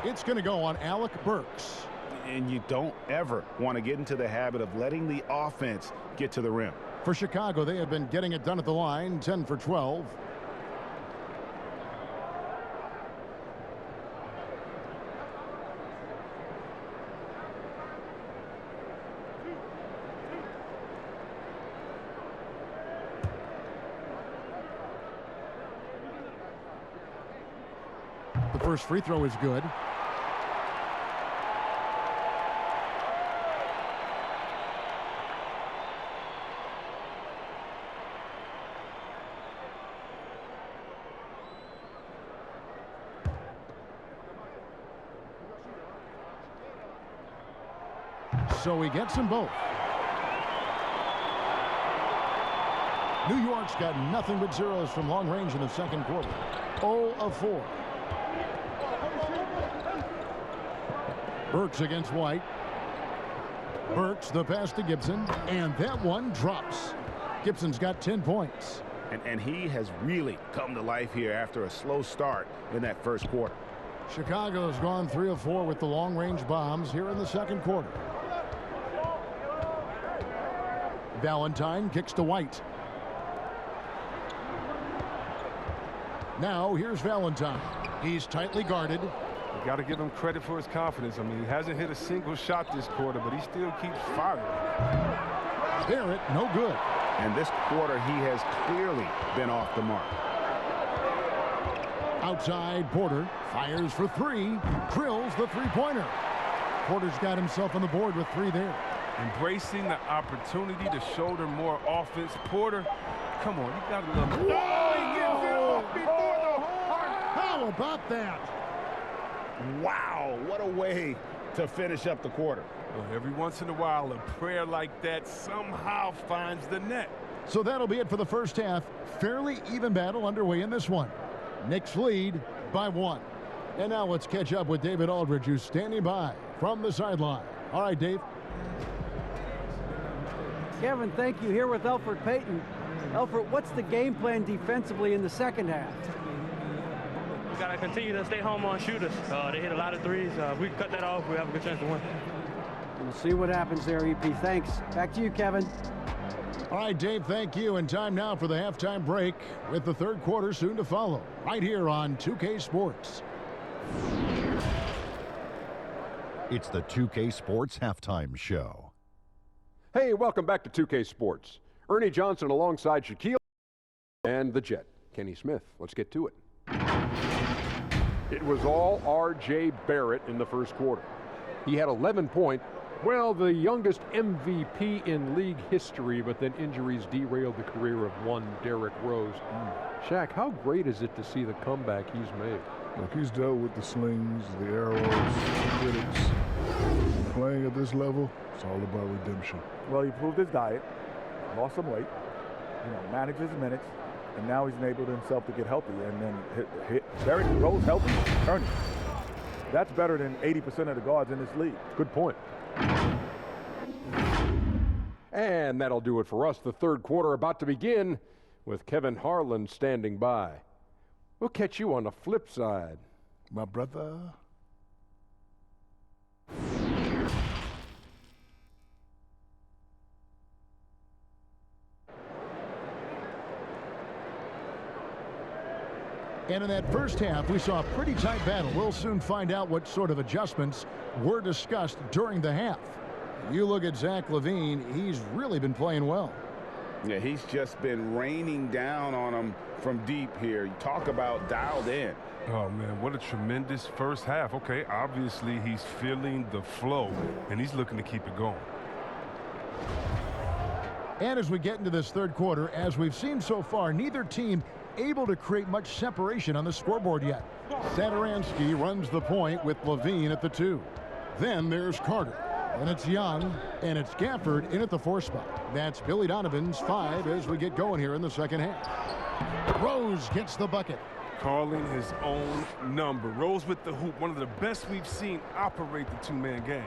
It's going to go on Alec Burks. And you don't ever want to get into the habit of letting the offense get to the rim. For Chicago, they have been getting it done at the line, 10 for 12. The first free throw is good. So he gets them both. New York's got nothing but zeros from long range in the second quarter. 0 of 4. Burks against White. Burks the pass to Gibson, and that one drops. Gibson's got 10 points. And he has really come to life here after a slow start in that first quarter. Chicago's gone 3 of 4 with the long-range bombs here in the second quarter. Valentine kicks to White. Now here's Valentine. He's tightly guarded. You got to give him credit for his confidence. I mean, he hasn't hit a single shot this quarter, but he still keeps firing. Barrett, no good. And this quarter, he has clearly been off the mark. Outside, Porter fires for 3, drills the three-pointer. Porter's got himself on the board with 3 there. Embracing the opportunity to shoulder more offense. Porter, come on, you got to love it. Oh, he gets it off before the horn. How about that? Wow, what a way to finish up the quarter. Well, every once in a while, a prayer like that somehow finds the net. So that'll be it for the first half. Fairly even battle underway in this one. Knicks lead by 1. And now let's catch up with David Aldridge, who's standing by from the sideline. All right, Dave. Kevin, thank you. Here with Elfrid Payton. Elfrid, what's the game plan defensively in the second half? We got to continue to stay home on shooters. They hit a lot of threes. If we cut that off, we have a good chance to win. We'll see what happens there, EP. Thanks. Back to you, Kevin. All right, Dave, thank you. And time now for the halftime break with the third quarter soon to follow right here on 2K Sports. It's the 2K Sports Halftime Show. Hey, welcome back to 2K Sports. Ernie Johnson alongside Shaquille and the Jet, Kenny Smith. Let's get to it. It was all R.J. Barrett in the first quarter. He had 11 points. Well, the youngest MVP in league history, but then injuries derailed the career of one Derrick Rose. Shaq, how great is it to see the comeback he's made? Look, he's dealt with the slings, the arrows, the critics. Playing at this level, it's all about redemption. Well, he improved his diet, lost some weight, managed his minutes, and now he's enabled himself to get healthy. And then hit Derrick Rose healthy, Ernie. That's better than 80% of the guards in this league. Good point. And that'll do it for us. The third quarter about to begin with Kevin Harlan standing by. We'll catch you on the flip side, my brother. And in that first half, we saw a pretty tight battle. We'll soon find out what sort of adjustments were discussed during the half. You look at Zach LaVine, he's really been playing well. Yeah, he's just been raining down on him from deep here. You talk about dialed in. Oh, man, what a tremendous first half. Okay, obviously he's feeling the flow, and he's looking to keep it going. And as we get into this third quarter, as we've seen so far, neither team able to create much separation on the scoreboard yet. Satoransky runs the point with Levine at the 2. Then there's Carter. And it's Young, and it's Gafford in at the 4 spot. That's Billy Donovan's 5 as we get going here in the second half. Rose gets the bucket. Calling his own number. Rose with the hoop, one of the best we've seen operate the two-man game.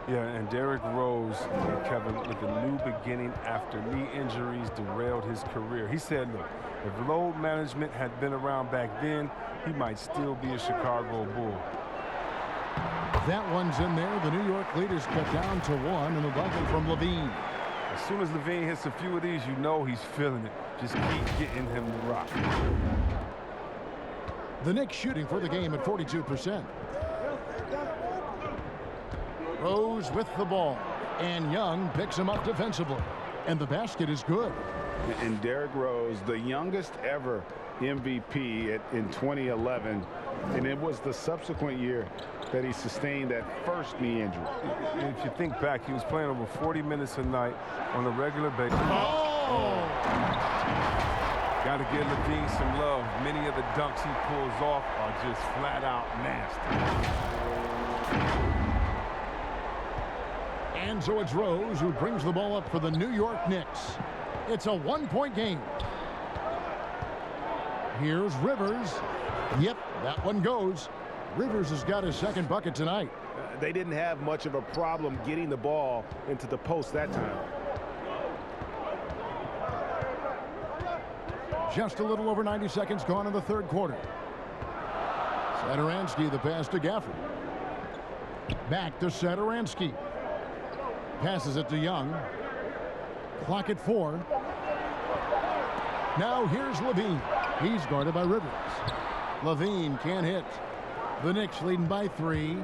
Yeah, and Derrick Rose, Kevin, with a new beginning after knee injuries derailed his career. He said, look, if load management had been around back then, he might still be a Chicago Bull. That one's in there. The New York leaders cut down to 1, and the bucket from Levine. As soon as Levine hits a few of these, you know he's feeling it. Just keep getting him the rock. The Knicks shooting for the game at 42%. Rose with the ball, and Young picks him up defensively, and the basket is good. And Derrick Rose, the youngest ever MVP in 2011, and it was the subsequent year that he sustained that first knee injury. If you think back, he was playing over 40 minutes a night on a regular basis. Got to give Levine some love. Many of the dunks he pulls off are just flat out nasty. And so it's Rose who brings the ball up for the New York Knicks. It's a 1-point game. Here's Rivers. Yep, that one goes. Rivers has got his second bucket tonight. They didn't have much of a problem getting the ball into the post that time. Just a little over 90 seconds gone in the third quarter. Satoransky, the pass to Gafford. Back to Satoransky. Passes it to Young. Clock at 4. Now here's Levine. He's guarded by Rivers. Levine can't hit. The Knicks leading by 3.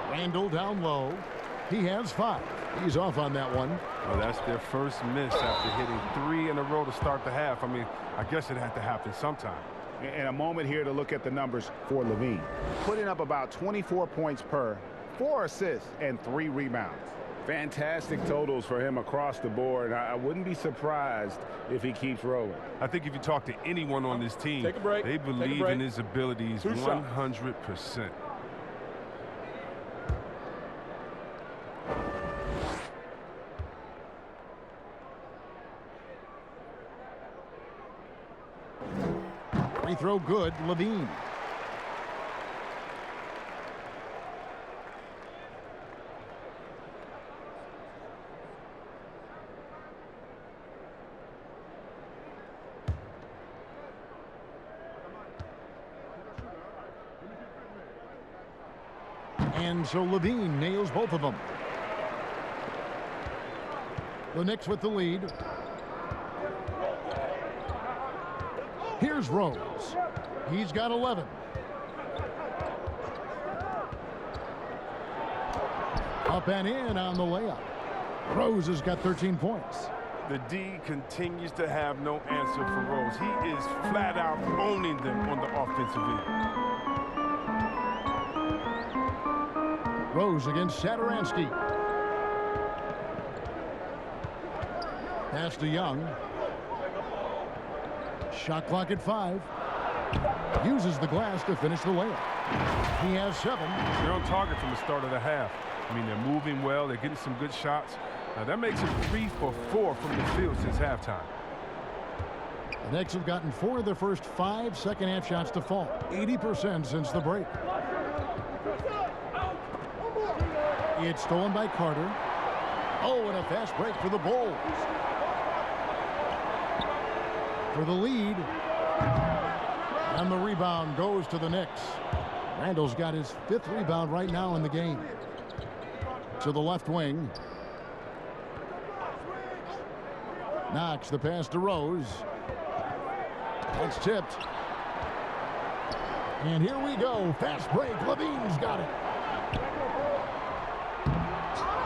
Randall down low. He has 5. He's off on that one. Well, that's their first miss after hitting 3 in a row to start the half. I mean, I guess it had to happen sometime. And a moment here to look at the numbers for Levine. Putting up about 24 points per, 4 assists, and 3 rebounds. Fantastic totals for him across the board. I wouldn't be surprised if he keeps rolling. I think if you talk to anyone on this team, Take a break. they believe in his abilities 100%. Free throw good, Levine. And so Levine nails both of them. The Knicks with the lead. Here's Rose. He's got 11. Up and in on the layup. Rose has got 13 points. The D continues to have no answer for Rose. He is flat out owning them on the offensive end. Rose against Satoransky. Pass to Young. Shot clock at 5. Uses the glass to finish the layup. He has 7. They're on target from the start of the half. I mean, they're moving well. They're getting some good shots. Now, that makes it 3 for 4 from the field since halftime. The Knicks have gotten 4 of their first 5 second-half shots to fall. 80% since the break. It's stolen by Carter. Oh, and a fast break for the Bulls. For the lead. And the rebound goes to the Knicks. Randall's got his 5th rebound right now in the game. To the left wing. Knox the pass to Rose. It's tipped. And here we go. Fast break. Levine's got it.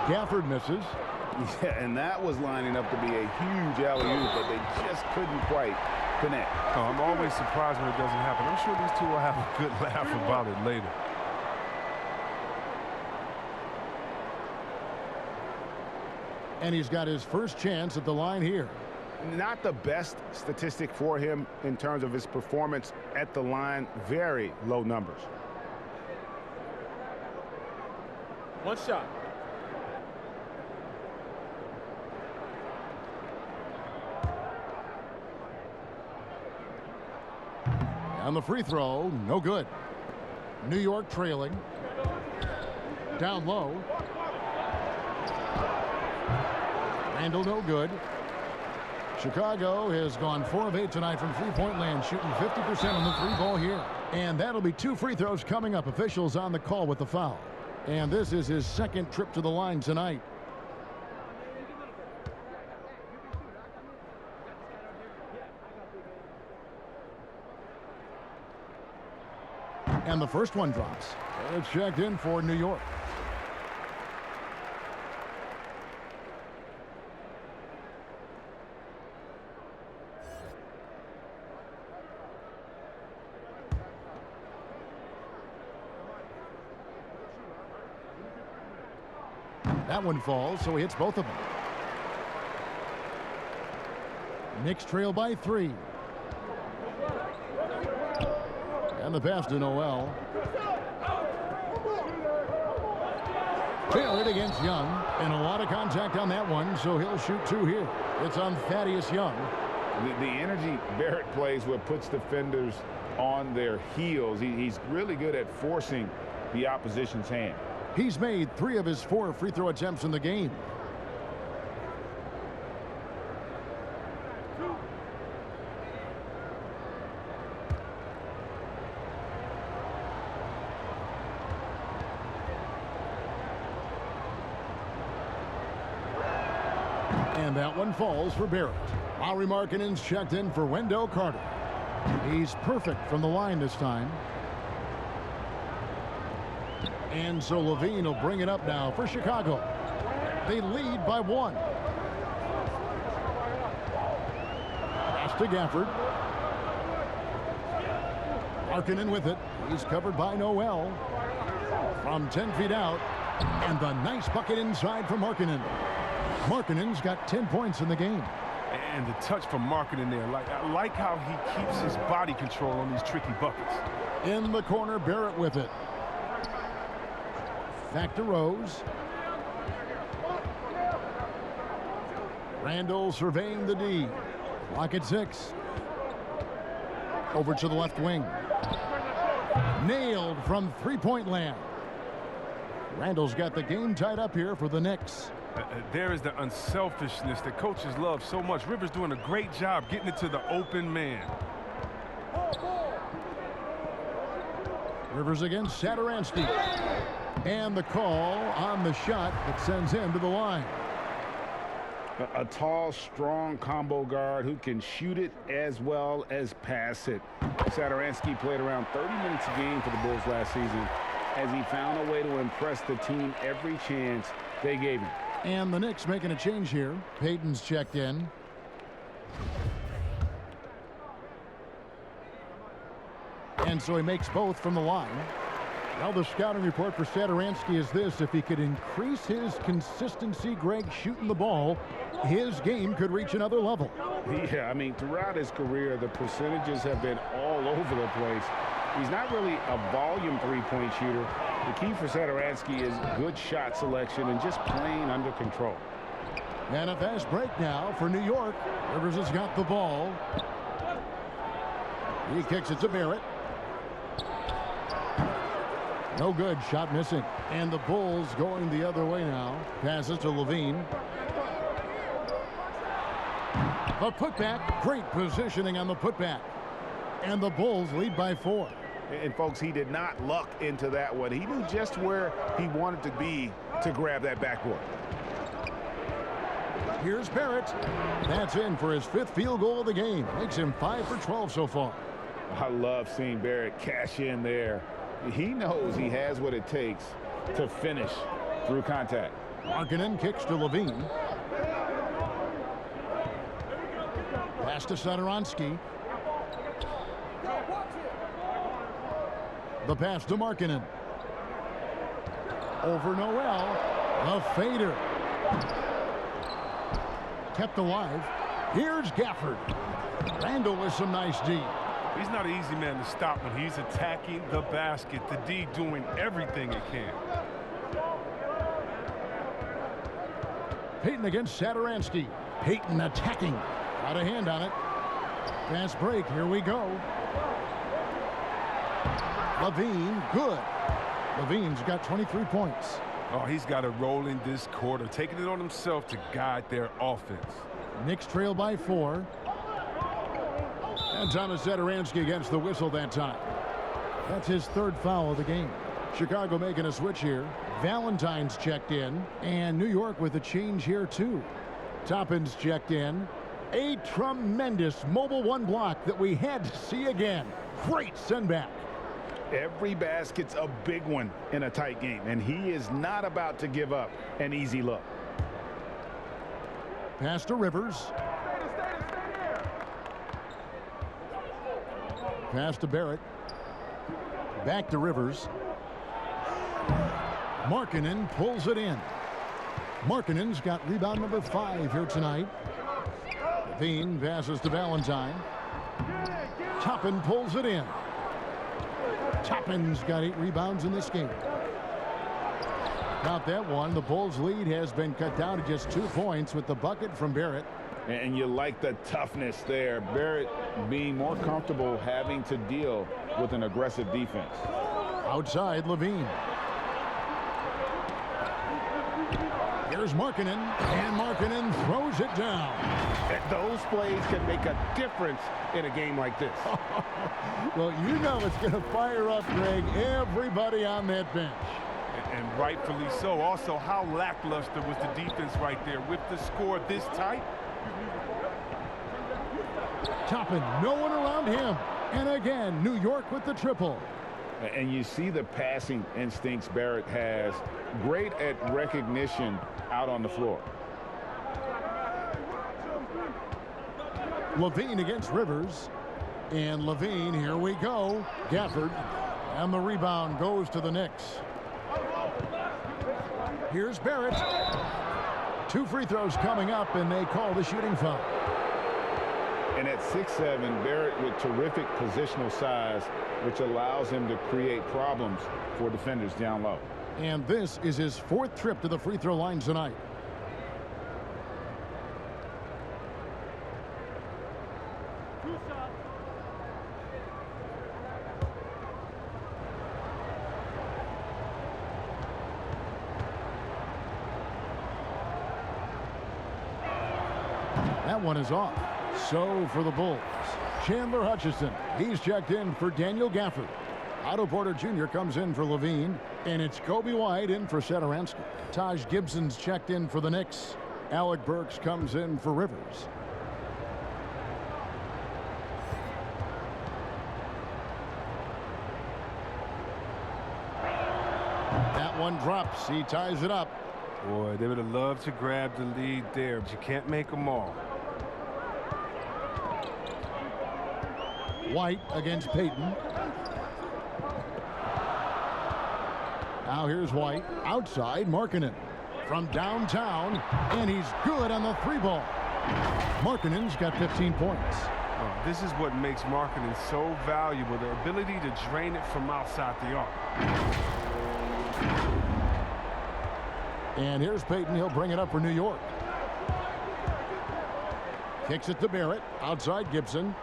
Gafford misses. Yeah, and that was lining up to be a huge alley-oop, but they just couldn't quite connect. Oh, I'm always surprised when it doesn't happen. I'm sure these two will have a good laugh about it later. And he's got his first chance at the line here. Not the best statistic for him in terms of his performance at the line. Very low numbers. One shot. And the free throw, no good. New York trailing. Down low. Randall, no good. Chicago has gone 4 of 8 tonight from three-point land, shooting 50% on the three ball here. And that'll be 2 free throws coming up. Officials on the call with the foul. And this is his second trip to the line tonight. And the first one drops. It's checked in for New York. That one falls, so he hits both of them. Knicks trail by 3. And the pass to Noel. Barrett against Young. And a lot of contact on that one, so he'll shoot 2 here. It's on Thaddeus Young. The energy Barrett plays with puts defenders on their heels. He's really good at forcing the opposition's hand. He's made 3 of his 4 free throw attempts in the game. And that one falls for Barrett. Lauri Markkanen's checked in for Wendell Carter. He's perfect from the line this time. And so Levine will bring it up now for Chicago. They lead by 1. Pass to Gafford. Markkanen with it. He's covered by Noel. From 10 feet out. And the nice bucket inside from Markkanen. Markkanen's got 10 points in the game. And the touch from Markkanen there. I like how he keeps his body control on these tricky buckets. In the corner, Barrett with it. Back to Rose. Randall surveying the D. Clock at 6. Over to the left wing. Nailed from three-point land. Randall's got the game tied up here for the Knicks. There is the unselfishness that coaches love so much. Rivers doing a great job getting it to the open man. Rivers against Satoransky. And the call on the shot that sends him to the line. A tall, strong combo guard who can shoot it as well as pass it. Satoransky played around 30 minutes a game for the Bulls last season as he found a way to impress the team every chance they gave him. And the Knicks making a change here. Payton's checked in. And so he makes both from the line. Well, the scouting report for Satoransky is this: if he could increase his consistency, Greg, shooting the ball, his game could reach another level. Yeah, I mean, throughout his career, the percentages have been all over the place. He's not really a volume three-point shooter. The key for Satoransky is good shot selection and just playing under control. And a fast break now for New York. Rivers has got the ball. He kicks it to Barrett. No good. Shot missing. And the Bulls going the other way now. Passes to Levine. The putback. Great positioning on the putback. And the Bulls lead by 4. And folks, he did not luck into that one. He knew just where he wanted to be to grab that backboard. Here's Barrett. That's in for his 5th field goal of the game. Makes him 5 for 12 so far. I love seeing Barrett cash in there. He knows he has what it takes to finish through contact. Markkanen kicks to Levine. Pass to Satoransky. The pass to Markkanen. Over Noel. A fader. Kept alive. Here's Gafford. Randall with some nice D. He's not an easy man to stop when he's attacking the basket. The D doing everything it can. Payton against Satoransky. Payton attacking. Got a hand on it. Fast break. Here we go. Levine, good. Levine's got 23 points. Oh, he's got a roll in this quarter, taking it on himself to guide their offense. Knicks trail by 4. And Thomas Satoransky against the whistle that time. That's his 3rd foul of the game. Chicago making a switch here. Valentine's checked in. And New York with a change here too. Toppin's checked in. A tremendous mobile 1 block that we had to see again. Great send back. Every basket's a big one in a tight game, and he is not about to give up an easy look. Pass to Rivers. Pass to Barrett. Back to Rivers. Markkanen pulls it in. Markkanen's got rebound number 5 here tonight. Levine passes to Valentine. Toppin pulls it in. Toppin's got 8 rebounds in this game. About that one, the Bulls' lead has been cut down to just 2 points with the bucket from Barrett. And you like the toughness there. Barrett being more comfortable having to deal with an aggressive defense. Outside, Levine. Here's Markkanen, and Markkanen throws it down. Those plays can make a difference in a game like this. Well, you know it's going to fire up, Greg, everybody on that bench. And rightfully so. Also, how lackluster was the defense right there with the score this tight? Toppin, no one around him. And again, New York with the triple. And you see the passing instincts Barrett has. Great at recognition out on the floor. Levine against Rivers. And Levine, here we go. Gafford. And the rebound goes to the Knicks. Here's Barrett. 2 free throws coming up, and they call the shooting foul. And at 6'7", Barrett with terrific positional size, which allows him to create problems for defenders down low. And this is his 4th trip to the free throw line tonight. That one is off. So for the Bulls, Chandler Hutchison. He's checked in for Daniel Gafford. Otto Porter Jr. comes in for Levine. And it's Kobe White in for Satoransky. Taj Gibson's checked in for the Knicks. Alec Burks comes in for Rivers. That one drops. He ties it up. Boy, they would have loved to grab the lead there, but you can't make them all. White against Payton. Now here's White. Outside, Markkanen. From downtown, and he's good on the 3-ball. Markkanen's got 15 points. Oh, this is what makes Markkanen so valuable, the ability to drain it from outside the arc. And here's Payton. He'll bring it up for New York. Kicks it to Barrett. Outside Gibson.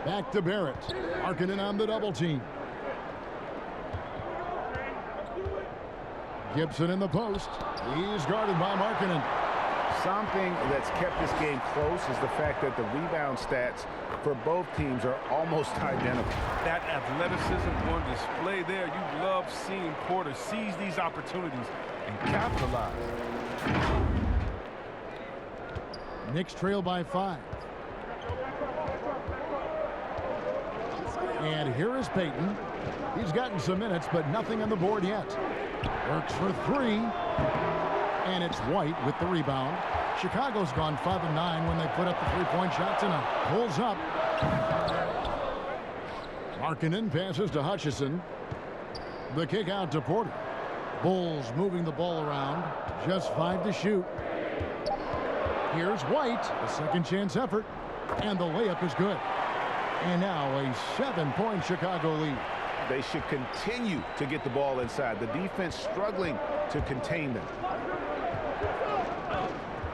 Back to Barrett. Markkanen on the double team. Gibson in the post. He's guarded by Markkanen. Something that's kept this game close is the fact that the rebound stats for both teams are almost identical. That athleticism on display there. You love seeing Porter seize these opportunities and capitalize. Knicks trail by 5. And here is Payton. He's gotten some minutes, but nothing on the board yet. Works for 3. And it's White with the rebound. Chicago's gone 5-9 when they put up the 3-point shot tonight. Pulls up. Markkanen passes to Hutchison. The kick out to Porter. Bulls moving the ball around. Just 5 to shoot. Here's White, a second chance effort, and the layup is good. And now a 7-point Chicago lead. They should continue to get the ball inside. The defense struggling to contain them.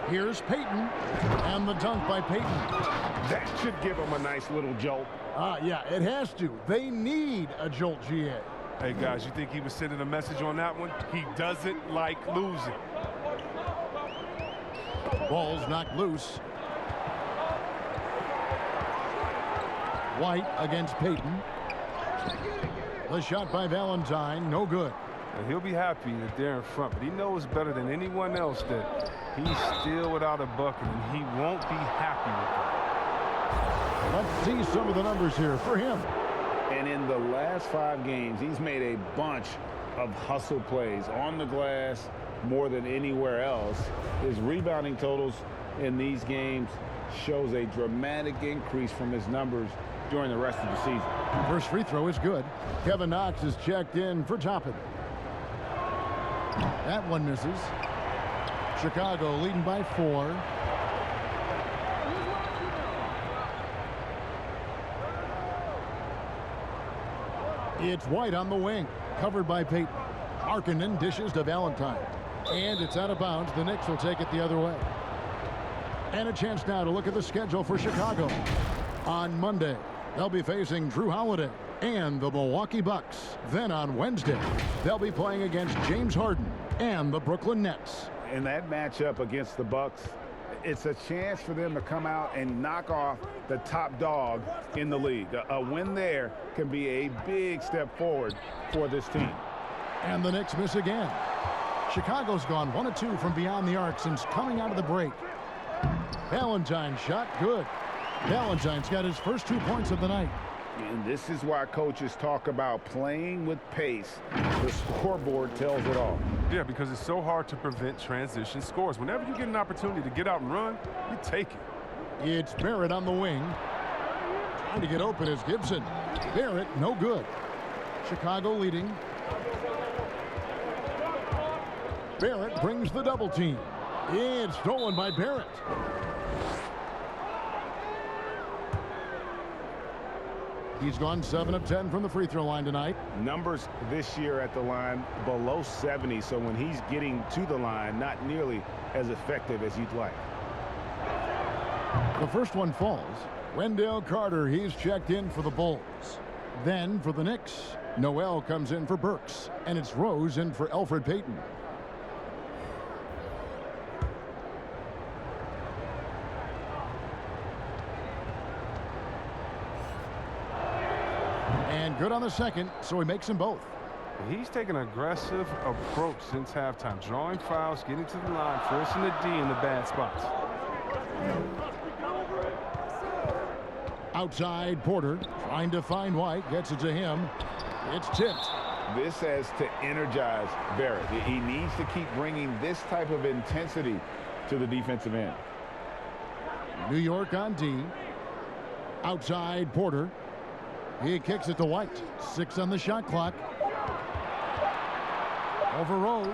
Here's Payton, and the dunk by Payton. That should give them a nice little jolt. Yeah, it has to. They need a jolt, GA. Hey, guys, you think he was sending a message on that one? He doesn't like losing. Ball's knocked loose. White against Payton. The shot by Valentine, no good. And he'll be happy that they're in front, but he knows better than anyone else that he's still without a bucket, and he won't be happy with that. Let's see some of the numbers here for him. And in the last 5 games, he's made a bunch of hustle plays on the glass more than anywhere else. His rebounding totals in these games shows a dramatic increase from his numbers during the rest of the season. First free throw is good. Kevin Knox is checked in for Toppin. That one misses. Chicago leading by 4. It's White on the wing, covered by Payton. Markkanen dishes to Valentine. And it's out of bounds. The Knicks will take it the other way. And a chance now to look at the schedule for Chicago. On Monday, they'll be facing Drew Holiday and the Milwaukee Bucks. Then on Wednesday, they'll be playing against James Harden and the Brooklyn Nets. In that matchup against the Bucks, it's a chance for them to come out and knock off the top dog in the league. A win there can be a big step forward for this team. And the Knicks miss again. Chicago's gone 1 of 2 from beyond the arc since coming out of the break. Valentine shot good. Valentine's got his first 2 points of the night. And this is why coaches talk about playing with pace. The scoreboard tells it all. Yeah, because it's so hard to prevent transition scores. Whenever you get an opportunity to get out and run, you take it. It's Barrett on the wing. Trying to get open is Gibson. Barrett, no good. Chicago leading. Barrett brings the double team. It's stolen by Barrett. He's gone 7 of 10 from the free throw line tonight. Numbers this year at the line below 70, so when he's getting to the line, not nearly as effective as you'd like. The first one falls. Wendell Carter, he's checked in for the Bulls. Then for the Knicks, Noel comes in for Burks, and it's Rose in for Elfrid Payton. And good on the second, so he makes them both. He's taken an aggressive approach since halftime, drawing fouls, getting to the line, forcing the D in the bad spots. Outside, Porter trying to find White, gets it to him. It's tipped. This has to energize Barrett. He needs to keep bringing this type of intensity to the defensive end. New York on D. Outside, Porter. He kicks it to White. 6 on the shot clock. Over Rose.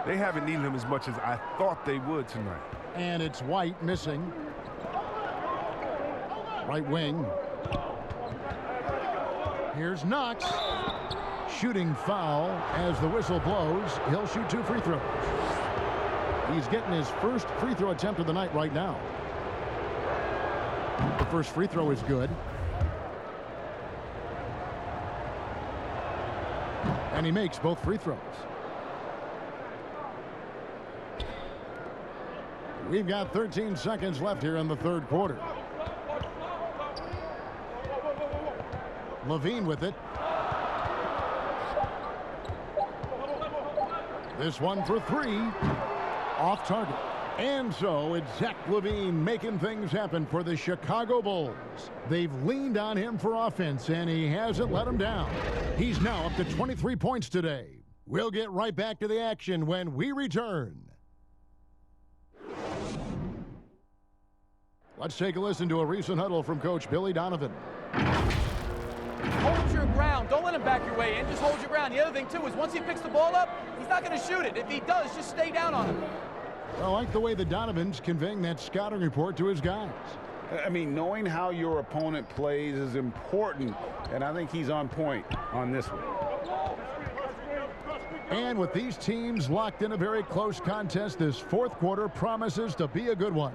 They haven't needed him as much as I thought they would tonight. And it's White missing. Right wing. Here's Knox. Shooting foul as the whistle blows. He'll shoot 2 free throws. He's getting his first free throw attempt of the night right now. The first free throw is good. And he makes both free throws. We've got 13 seconds left here in the third quarter. Levine with it. This one for 3. Off target. And so it's Zach LaVine making things happen for the Chicago Bulls. They've leaned on him for offense, and he hasn't let them down. He's now up to 23 points today. We'll get right back to the action when we return. Let's take a listen to a recent huddle from Coach Billy Donovan. Hold your ground. Don't let him back your way in. Just hold your ground. The other thing, too, is once he picks the ball up, he's not going to shoot it. If he does, just stay down on him. I like the way the Donovan's conveying that scouting report to his guys. I mean, knowing how your opponent plays is important, and I think he's on point on this one. And with these teams locked in a very close contest, this fourth quarter promises to be a good one.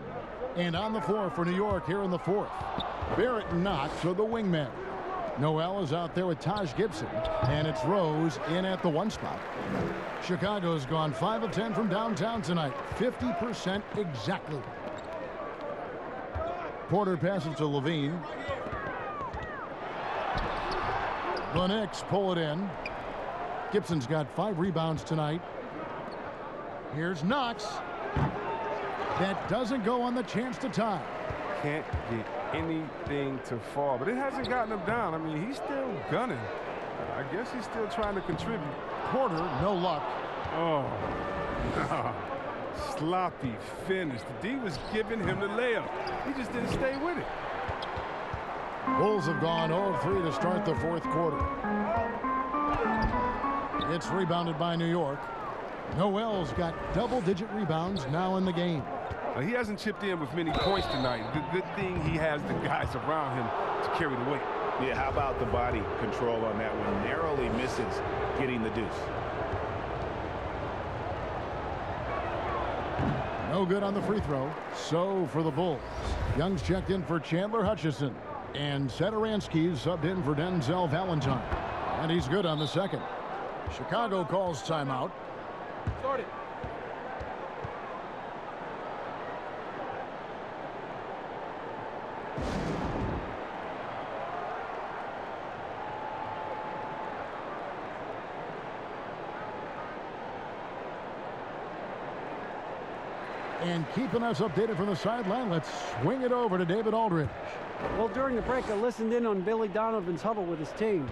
And on the floor for New York here in the fourth, Barrett and Knox are the wingmen. Noel is out there with Taj Gibson, and it's Rose in at the 1 spot. Chicago's gone 5 of 10 from downtown tonight, 50% exactly. Porter passes to Levine. The Knicks pull it in. Gibson's got 5 rebounds tonight. Here's Knox. That doesn't go on the chance to tie. Can't get anything to fall, but it hasn't gotten him down. I mean, he's still gunning. I guess he's still trying to contribute. Porter, no luck. Oh, no. Sloppy finish. The D was giving him the layup. He just didn't stay with it. Bulls have gone 0 of 3 to start the fourth quarter. It's rebounded by New York. Noel's got double-digit rebounds now in the game. He hasn't chipped in with many points tonight. Good thing he has the guys around him to carry the weight. Yeah, how about the body control on that one? Narrowly misses getting the deuce. No good on the free throw. So for the Bulls, Young's checked in for Chandler Hutchison, and Satoransky's subbed in for Denzel Valentine. And he's good on the second. Chicago calls timeout. Start it. And keeping us updated from the sideline, let's swing it over to David Aldridge. Well, during the break, I listened in on Billy Donovan's huddle with his team.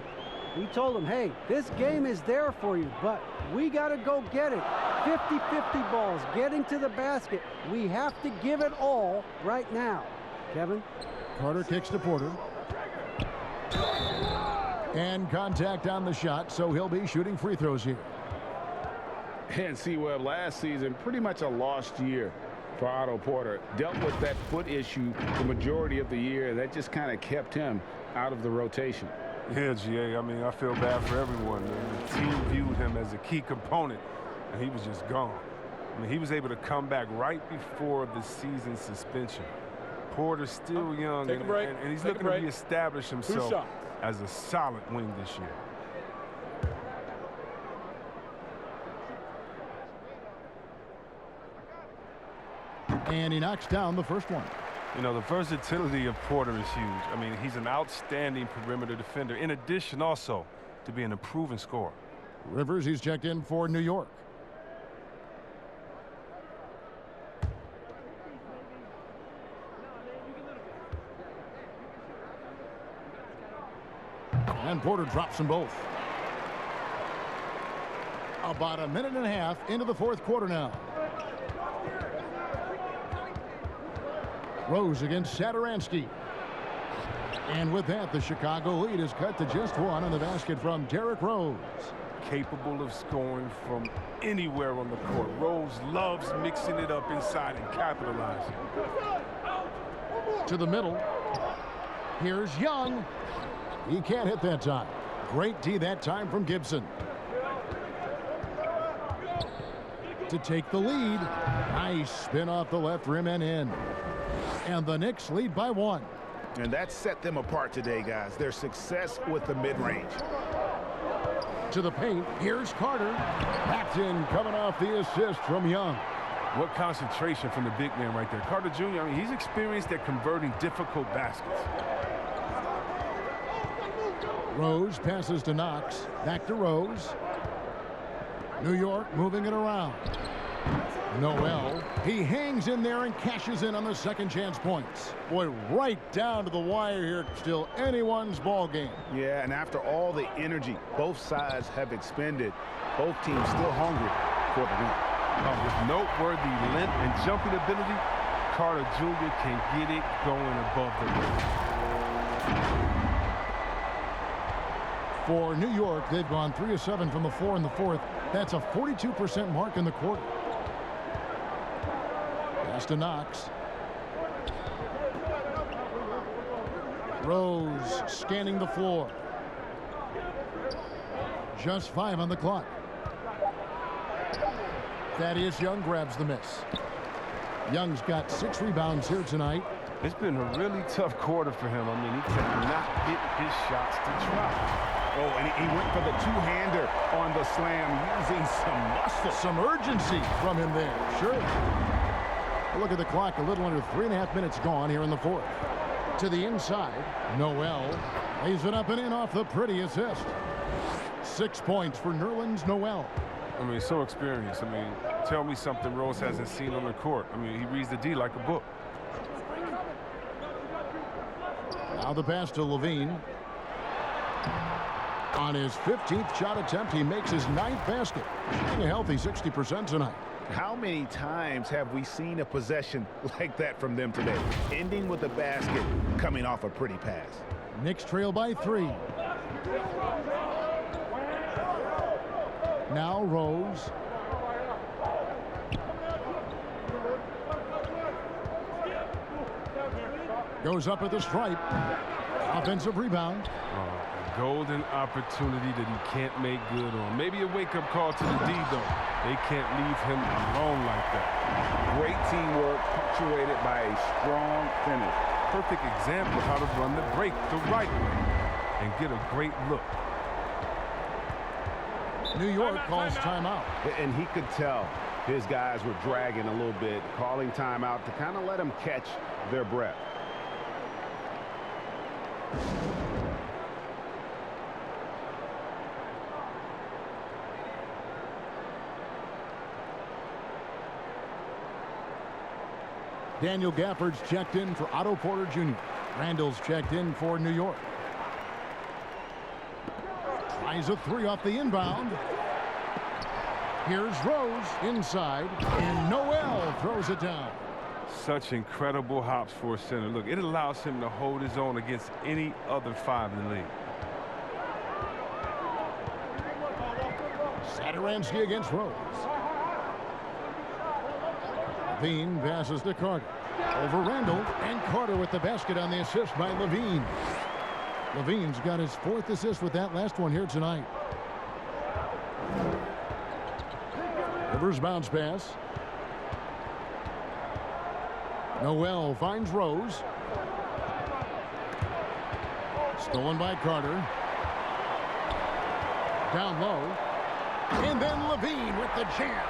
He told them, hey, this game is there for you, but we got to go get it. 50-50 balls, getting to the basket. We have to give it all right now. Kevin? Carter kicks to Porter. And contact on the shot, so he'll be shooting free throws here. And C-Webb, last season, pretty much a lost year for Otto Porter. Dealt with that foot issue the majority of the year. That just kind of kept him out of the rotation. Yeah, GA, I mean, I feel bad for everyone. The team viewed him as a key component, and he was just gone. I mean, he was able to come back right before the season suspension. Porter's still young, and he's looking to reestablish himself as a solid wing this year. And he knocks down the first one. You know, the versatility of Porter is huge. I mean, he's an outstanding perimeter defender, in addition also to being a proven scorer. Rivers, he's checked in for New York. And Porter drops them both. About a minute and a half into the fourth quarter now. Rose against Satoransky. And with that, the Chicago lead is cut to just 1 on the basket from Derrick Rose. Capable of scoring from anywhere on the court. Rose loves mixing it up inside and capitalizing. To the middle. Here's Young. He can't hit that time. Great D that time from Gibson. To take the lead. Nice spin off the left rim and in. And the Knicks lead by 1. And that set them apart today, guys. Their success with the mid-range. To the paint. Here's Carter. Backed in, coming off the assist from Young. What concentration from the big man right there. Carter Jr., I mean, he's experienced at converting difficult baskets. Rose passes to Knox. Back to Rose. New York moving it around. Noel, he hangs in there and cashes in on the second chance points. Boy, right down to the wire here. Still anyone's ball game. Yeah, and after all the energy both sides have expended, both teams still hungry for the win. With noteworthy length and jumping ability, Carter Jr. can get it going above the rim. For New York, they've gone 3 of 7 from the floor in the fourth. That's a 42% mark in the quarter. Pass to Knox. Rose scanning the floor. Just 5 on the clock. Thaddeus Young grabs the miss. Young's got 6 rebounds here tonight. It's been a really tough quarter for him. I mean, he cannot hit his shots to try. Oh, and he went for the two-hander on the slam, using some muscle. Some urgency from him there. Sure. Look at the clock. A little under 3.5 minutes gone here in the fourth. To the inside. Noel lays it up and in off the pretty assist. 6 points for Nerlens Noel. I mean, so experienced. I mean, tell me something Rose hasn't seen on the court. I mean, he reads the D like a book. Now the pass to Levine. On his 15th shot attempt, he makes his 9th basket. Shooting a healthy 60% tonight. How many times have we seen a possession like that from them today? Ending with a basket, coming off a pretty pass. Knicks trail by 3. Now Rose. Goes up at the stripe. Offensive rebound. Golden opportunity that he can't make good on. Maybe a wake-up call to the D, though. They can't leave him alone like that. Great teamwork, punctuated by a strong finish. Perfect example of how to run the break the right way and get a great look. New York calls timeout. And he could tell his guys were dragging a little bit, calling timeout to kind of let them catch their breath. Daniel Gafford's checked in for Otto Porter Jr. Randall's checked in for New York. Tries a 3 off the inbound. Here's Rose inside, and Noel throws it down. Such incredible hops for a center. Look, it allows him to hold his own against any other 5 in the league. Satoransky against Rose. Levine passes to Carter. Over Randall, and Carter with the basket on the assist by Levine. Levine's got his 4th assist with that last one here tonight. Rivers bounce pass. Noel finds Rose. Stolen by Carter. Down low. And then Levine with the jam.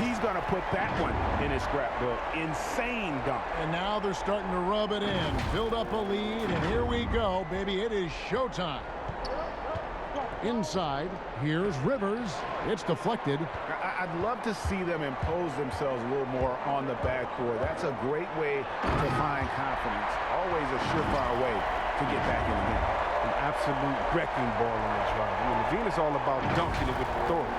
He's going to put that one in his scrapbook. Insane dunk. And now they're starting to rub it in. Build up a lead, and here we go, baby. It is showtime. Inside, here's Rivers. It's deflected. I'd love to see them impose themselves a little more on the backboard. That's a great way to find confidence. Always a surefire way to get back in the game. An absolute wrecking ball on the drive. I mean, Levine is all about dunking it with authority.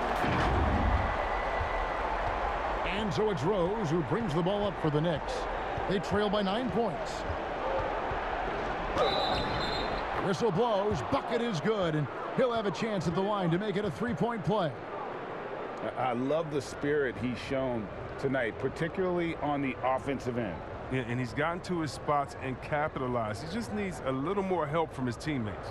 And so it's Rose who brings the ball up for the Knicks. They trail by 9 points. Whistle blows, bucket is good, and he'll have a chance at the line to make it a 3-point play. I love the spirit he's shown tonight, particularly on the offensive end. Yeah, and he's gotten to his spots and capitalized. He just needs a little more help from his teammates.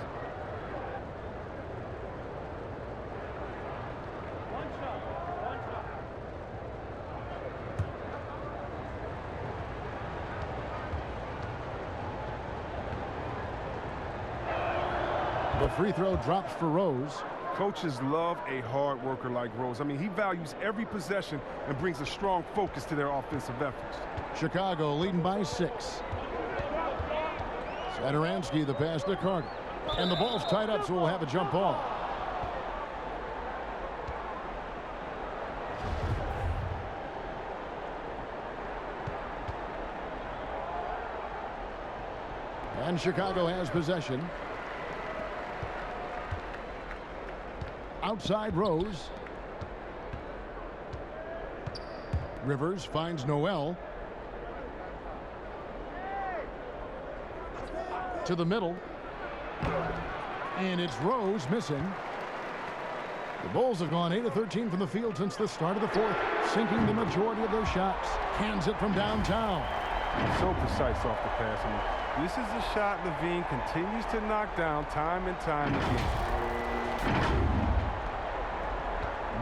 The free throw drops for Rose. Coaches love a hard worker like Rose. I mean, he values every possession and brings a strong focus to their offensive efforts. Chicago leading by 6. Satoransky the pass to Carter. And the ball's tied up, so we'll have a jump ball. And Chicago has possession. Outside Rose. Rivers finds Noel. To the middle. And it's Rose missing. The Bulls have gone 8 of 13 from the field since the start of the fourth, sinking the majority of their shots. Cans it from downtown. So precise off the pass. I mean, this is a shot Levine continues to knock down time and time again.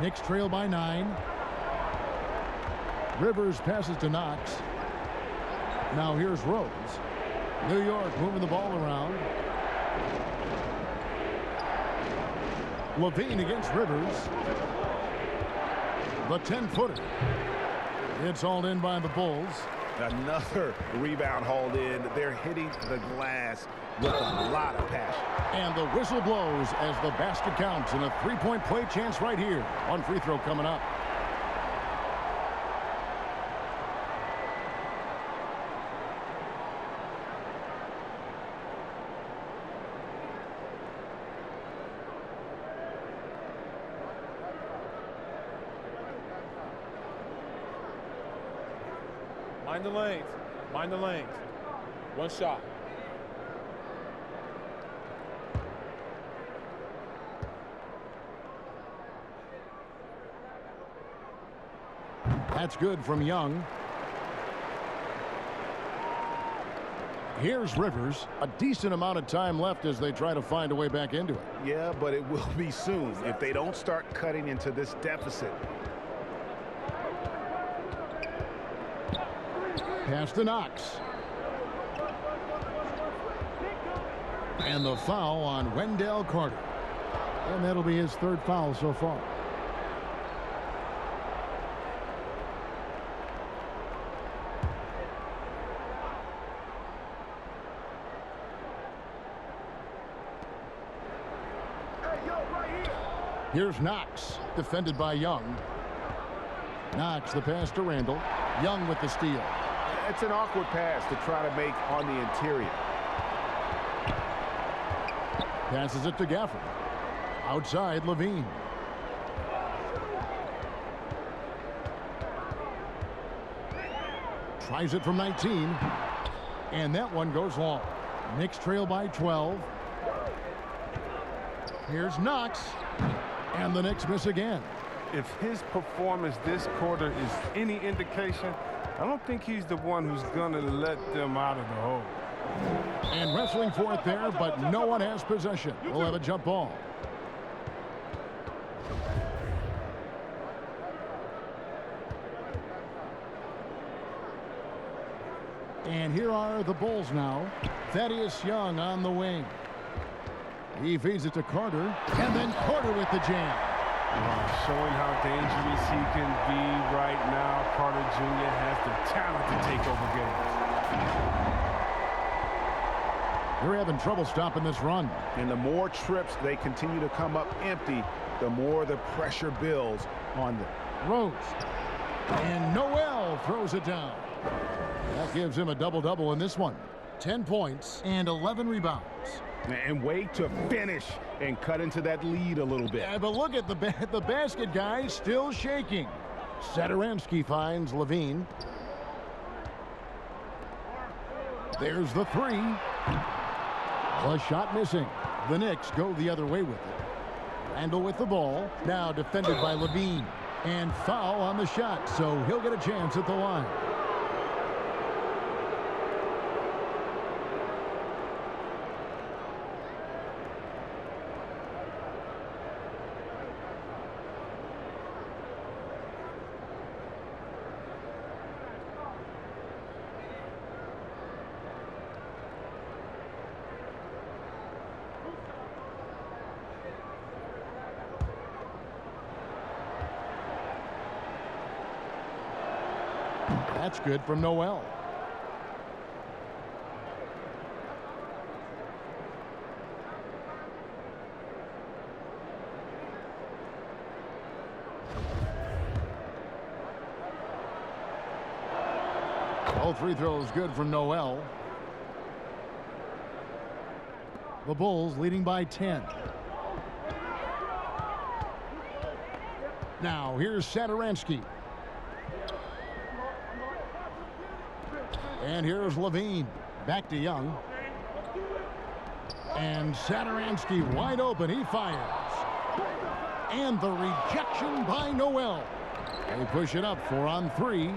Knicks trail by 9. Rivers passes to Knox. Now here's Rose. New York moving the ball around. Levine against Rivers. The 10-footer. It's hauled in by the Bulls. Another rebound hauled in. They're hitting the glass with a lot of passion. And the whistle blows as the basket counts, and a three-point play chance right here. One free throw coming up. Mind the lanes. Mind the lanes. One shot. That's good from Young. Here's Rivers. A decent amount of time left as they try to find a way back into it. Yeah, but it will be soon if they don't start cutting into this deficit. Pass to Knox. And the foul on Wendell Carter. And that'll be his third foul so far. Here's Knox, defended by Young. Knox, the pass to Randall. Young with the steal. It's an awkward pass to try to make on the interior. Passes it to Gafford. Outside, Levine. Tries it from 19. And that one goes long. Knicks trail by 12. Here's Knox. And the Knicks miss again. If his performance this quarter is any indication, I don't think he's the one who's going to let them out of the hole. And wrestling for it there, but no one has possession. We'll have a jump ball. And here are the Bulls now. Thaddeus Young on the wing. He feeds it to Carter, and then Carter with the jam. Showing how dangerous he can be right now. Carter Jr. has the talent to take over games. They're having trouble stopping this run. And the more trips they continue to come up empty, the more the pressure builds on them. Rose. And Noel throws it down. That gives him a double-double in this one. 10 points and 11 rebounds. And way to finish and cut into that lead a little bit. Yeah, but look at the basket guy still shaking. Satoransky finds Levine. There's the three. A shot missing. The Knicks go the other way with it. Randall with the ball. Now defended by Levine. And foul on the shot, so he'll get a chance at the line. That's good from Noel. All free throws good from Noel. The Bulls leading by 10. Now here's Satoransky. And here's Levine. Back to Young. And Satoransky wide open. He fires. And the rejection by Noel. They push it up 4-on-3.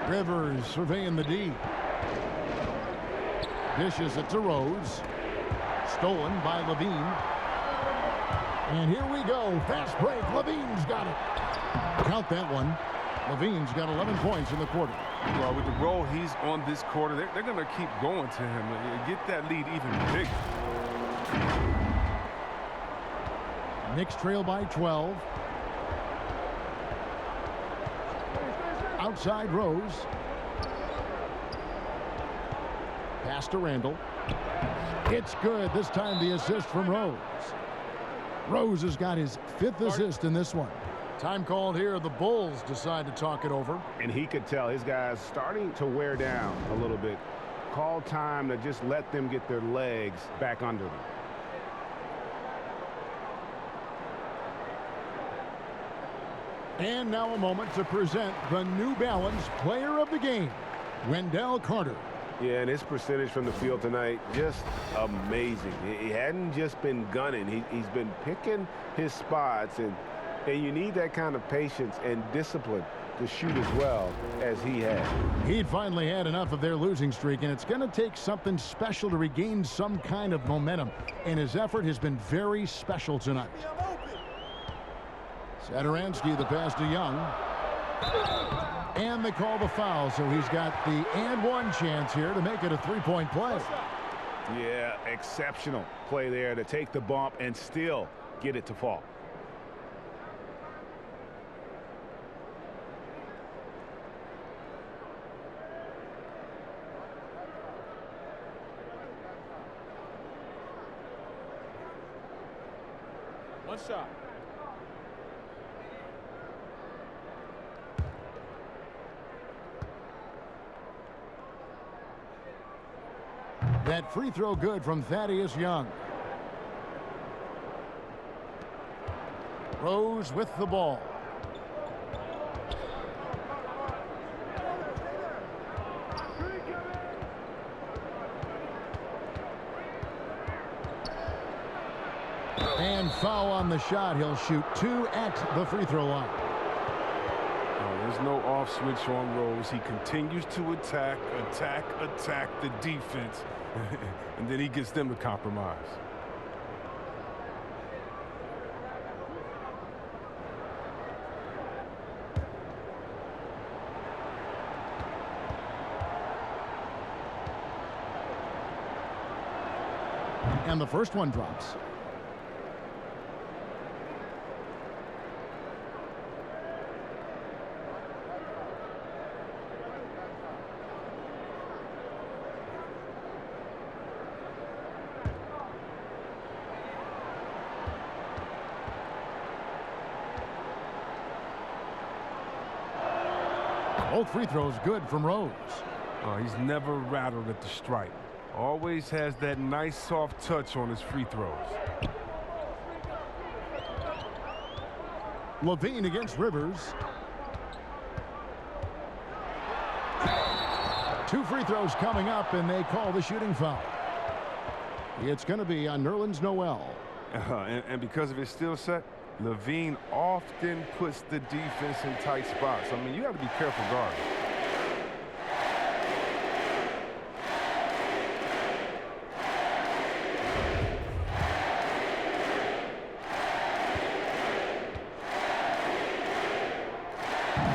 Rivers surveying the D. Dishes it to Rose. Stolen by Levine. And here we go. Fast break. Levine's got it. Count that one. Levine's got 11 points in the quarter. Well, with the role he's on this quarter, they're going to keep going to him and get that lead even bigger. Knicks trail by 12. Outside Rose. Pass to Randall. It's good. This time the assist from Rose. Rose has got his 5th assist in this one. Time called here. The Bulls decide to talk it over. And he could tell his guys starting to wear down a little bit. Call time to just let them get their legs back under them. And now a moment to present the New Balance Player of the Game, Wendell Carter. Yeah, and his percentage from the field tonight, just amazing. He hadn't just been gunning. He's been picking his spots, and you need that kind of patience and discipline to shoot as well as he had. He'd finally had enough of their losing streak, and it's going to take something special to regain some kind of momentum. And his effort has been very special tonight. Satoransky, the pass to Young. And they call the foul, so he's got the and-one chance here to make it a three-point play. Yeah, exceptional play there to take the bump and still get it to fall. One shot. That free throw good from Thaddeus Young. Rose with the ball. And foul on the shot. He'll shoot 2 at the free throw line. There's no off switch on Rose. He continues to attack the defense, and then he gets them to compromise. And the first one drops. Both free throws good from Rose. He's never rattled at the stripe. Always has that nice soft touch on his free throws. Levine against Rivers. 2 free throws coming up, and they call the shooting foul. It's going to be on Nerlens Noel. And because of his skill set, Levine often puts the defense in tight spots. I mean, you got to be careful guarding.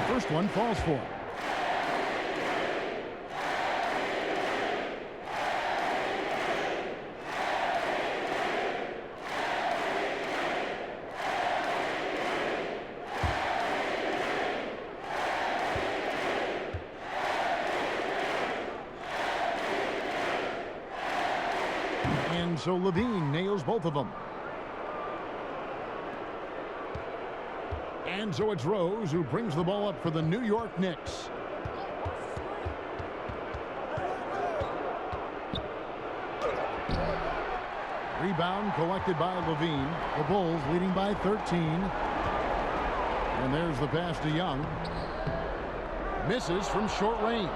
First one falls for him. And so Levine nails both of them. And so it's Rose who brings the ball up for the New York Knicks. Rebound collected by Levine. The Bulls leading by 13. And there's the pass to Young. Misses from short range.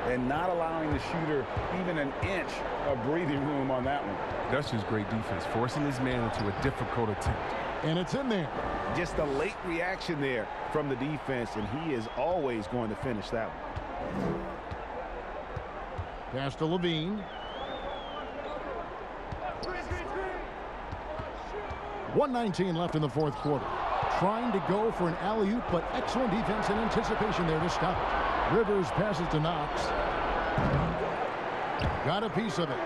And not allowing the shooter even an inch of breathing room on that one. That's just great defense, forcing his man into a difficult attempt. And it's in there. Just a late reaction there from the defense, and he is always going to finish that one. Pass to Levine. 1:19 left in the fourth quarter. Trying to go for an alley-oop, but excellent defense and anticipation there to stop it. Rivers passes to Knox. Got a piece of it.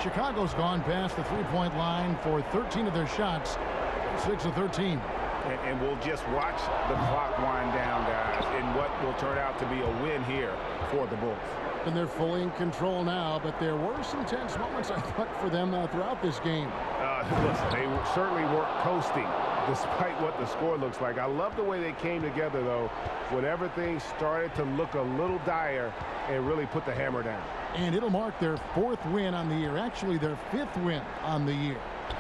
Chicago's gone past the three-point line for 13 of their shots, 6 of 13. And we'll just watch the clock wind down, guys, in what will turn out to be a win here for the Bulls. And they're fully in control now, but there were some tense moments, I thought, for them throughout this game. Listen, they certainly weren't coasting, despite what the score looks like. I love the way they came together, though, when everything started to look a little dire and really put the hammer down. And it'll mark their 4th win on the year, actually their 5th win on the year.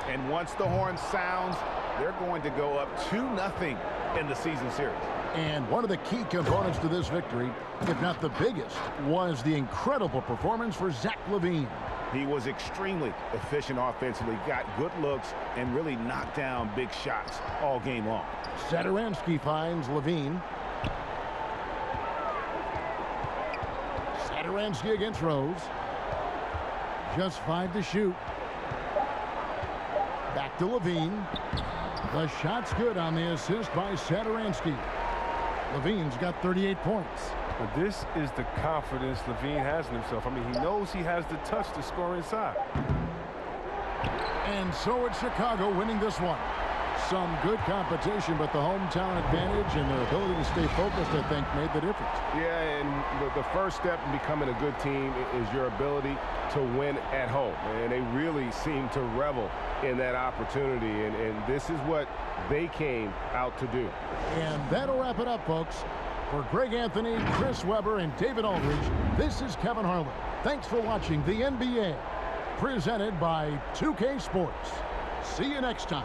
And once the horn sounds, they're going to go up 2-0 in the season series. And one of the key components to this victory, if not the biggest, was the incredible performance for Zach LaVine. He was extremely efficient offensively, got good looks, and really knocked down big shots all game long. Satoransky finds LaVine. Satoransky against Rose. Just 5 to shoot. Back to LaVine. The shot's good on the assist by Satoransky. LaVine's got 38 points. But this is the confidence LaVine has in himself. I mean, he knows he has the touch to score inside. And so it's Chicago winning this one. Some good competition, but the hometown advantage and their ability to stay focused, I think, made the difference. Yeah, and the first step in becoming a good team is your ability to win at home. And they really seem to revel in that opportunity, and this is what they came out to do. And that'll wrap it up, folks. For Greg Anthony, Chris Webber, and David Aldridge, this is Kevin Harlan. Thanks for watching the NBA, presented by 2K Sports. See you next time.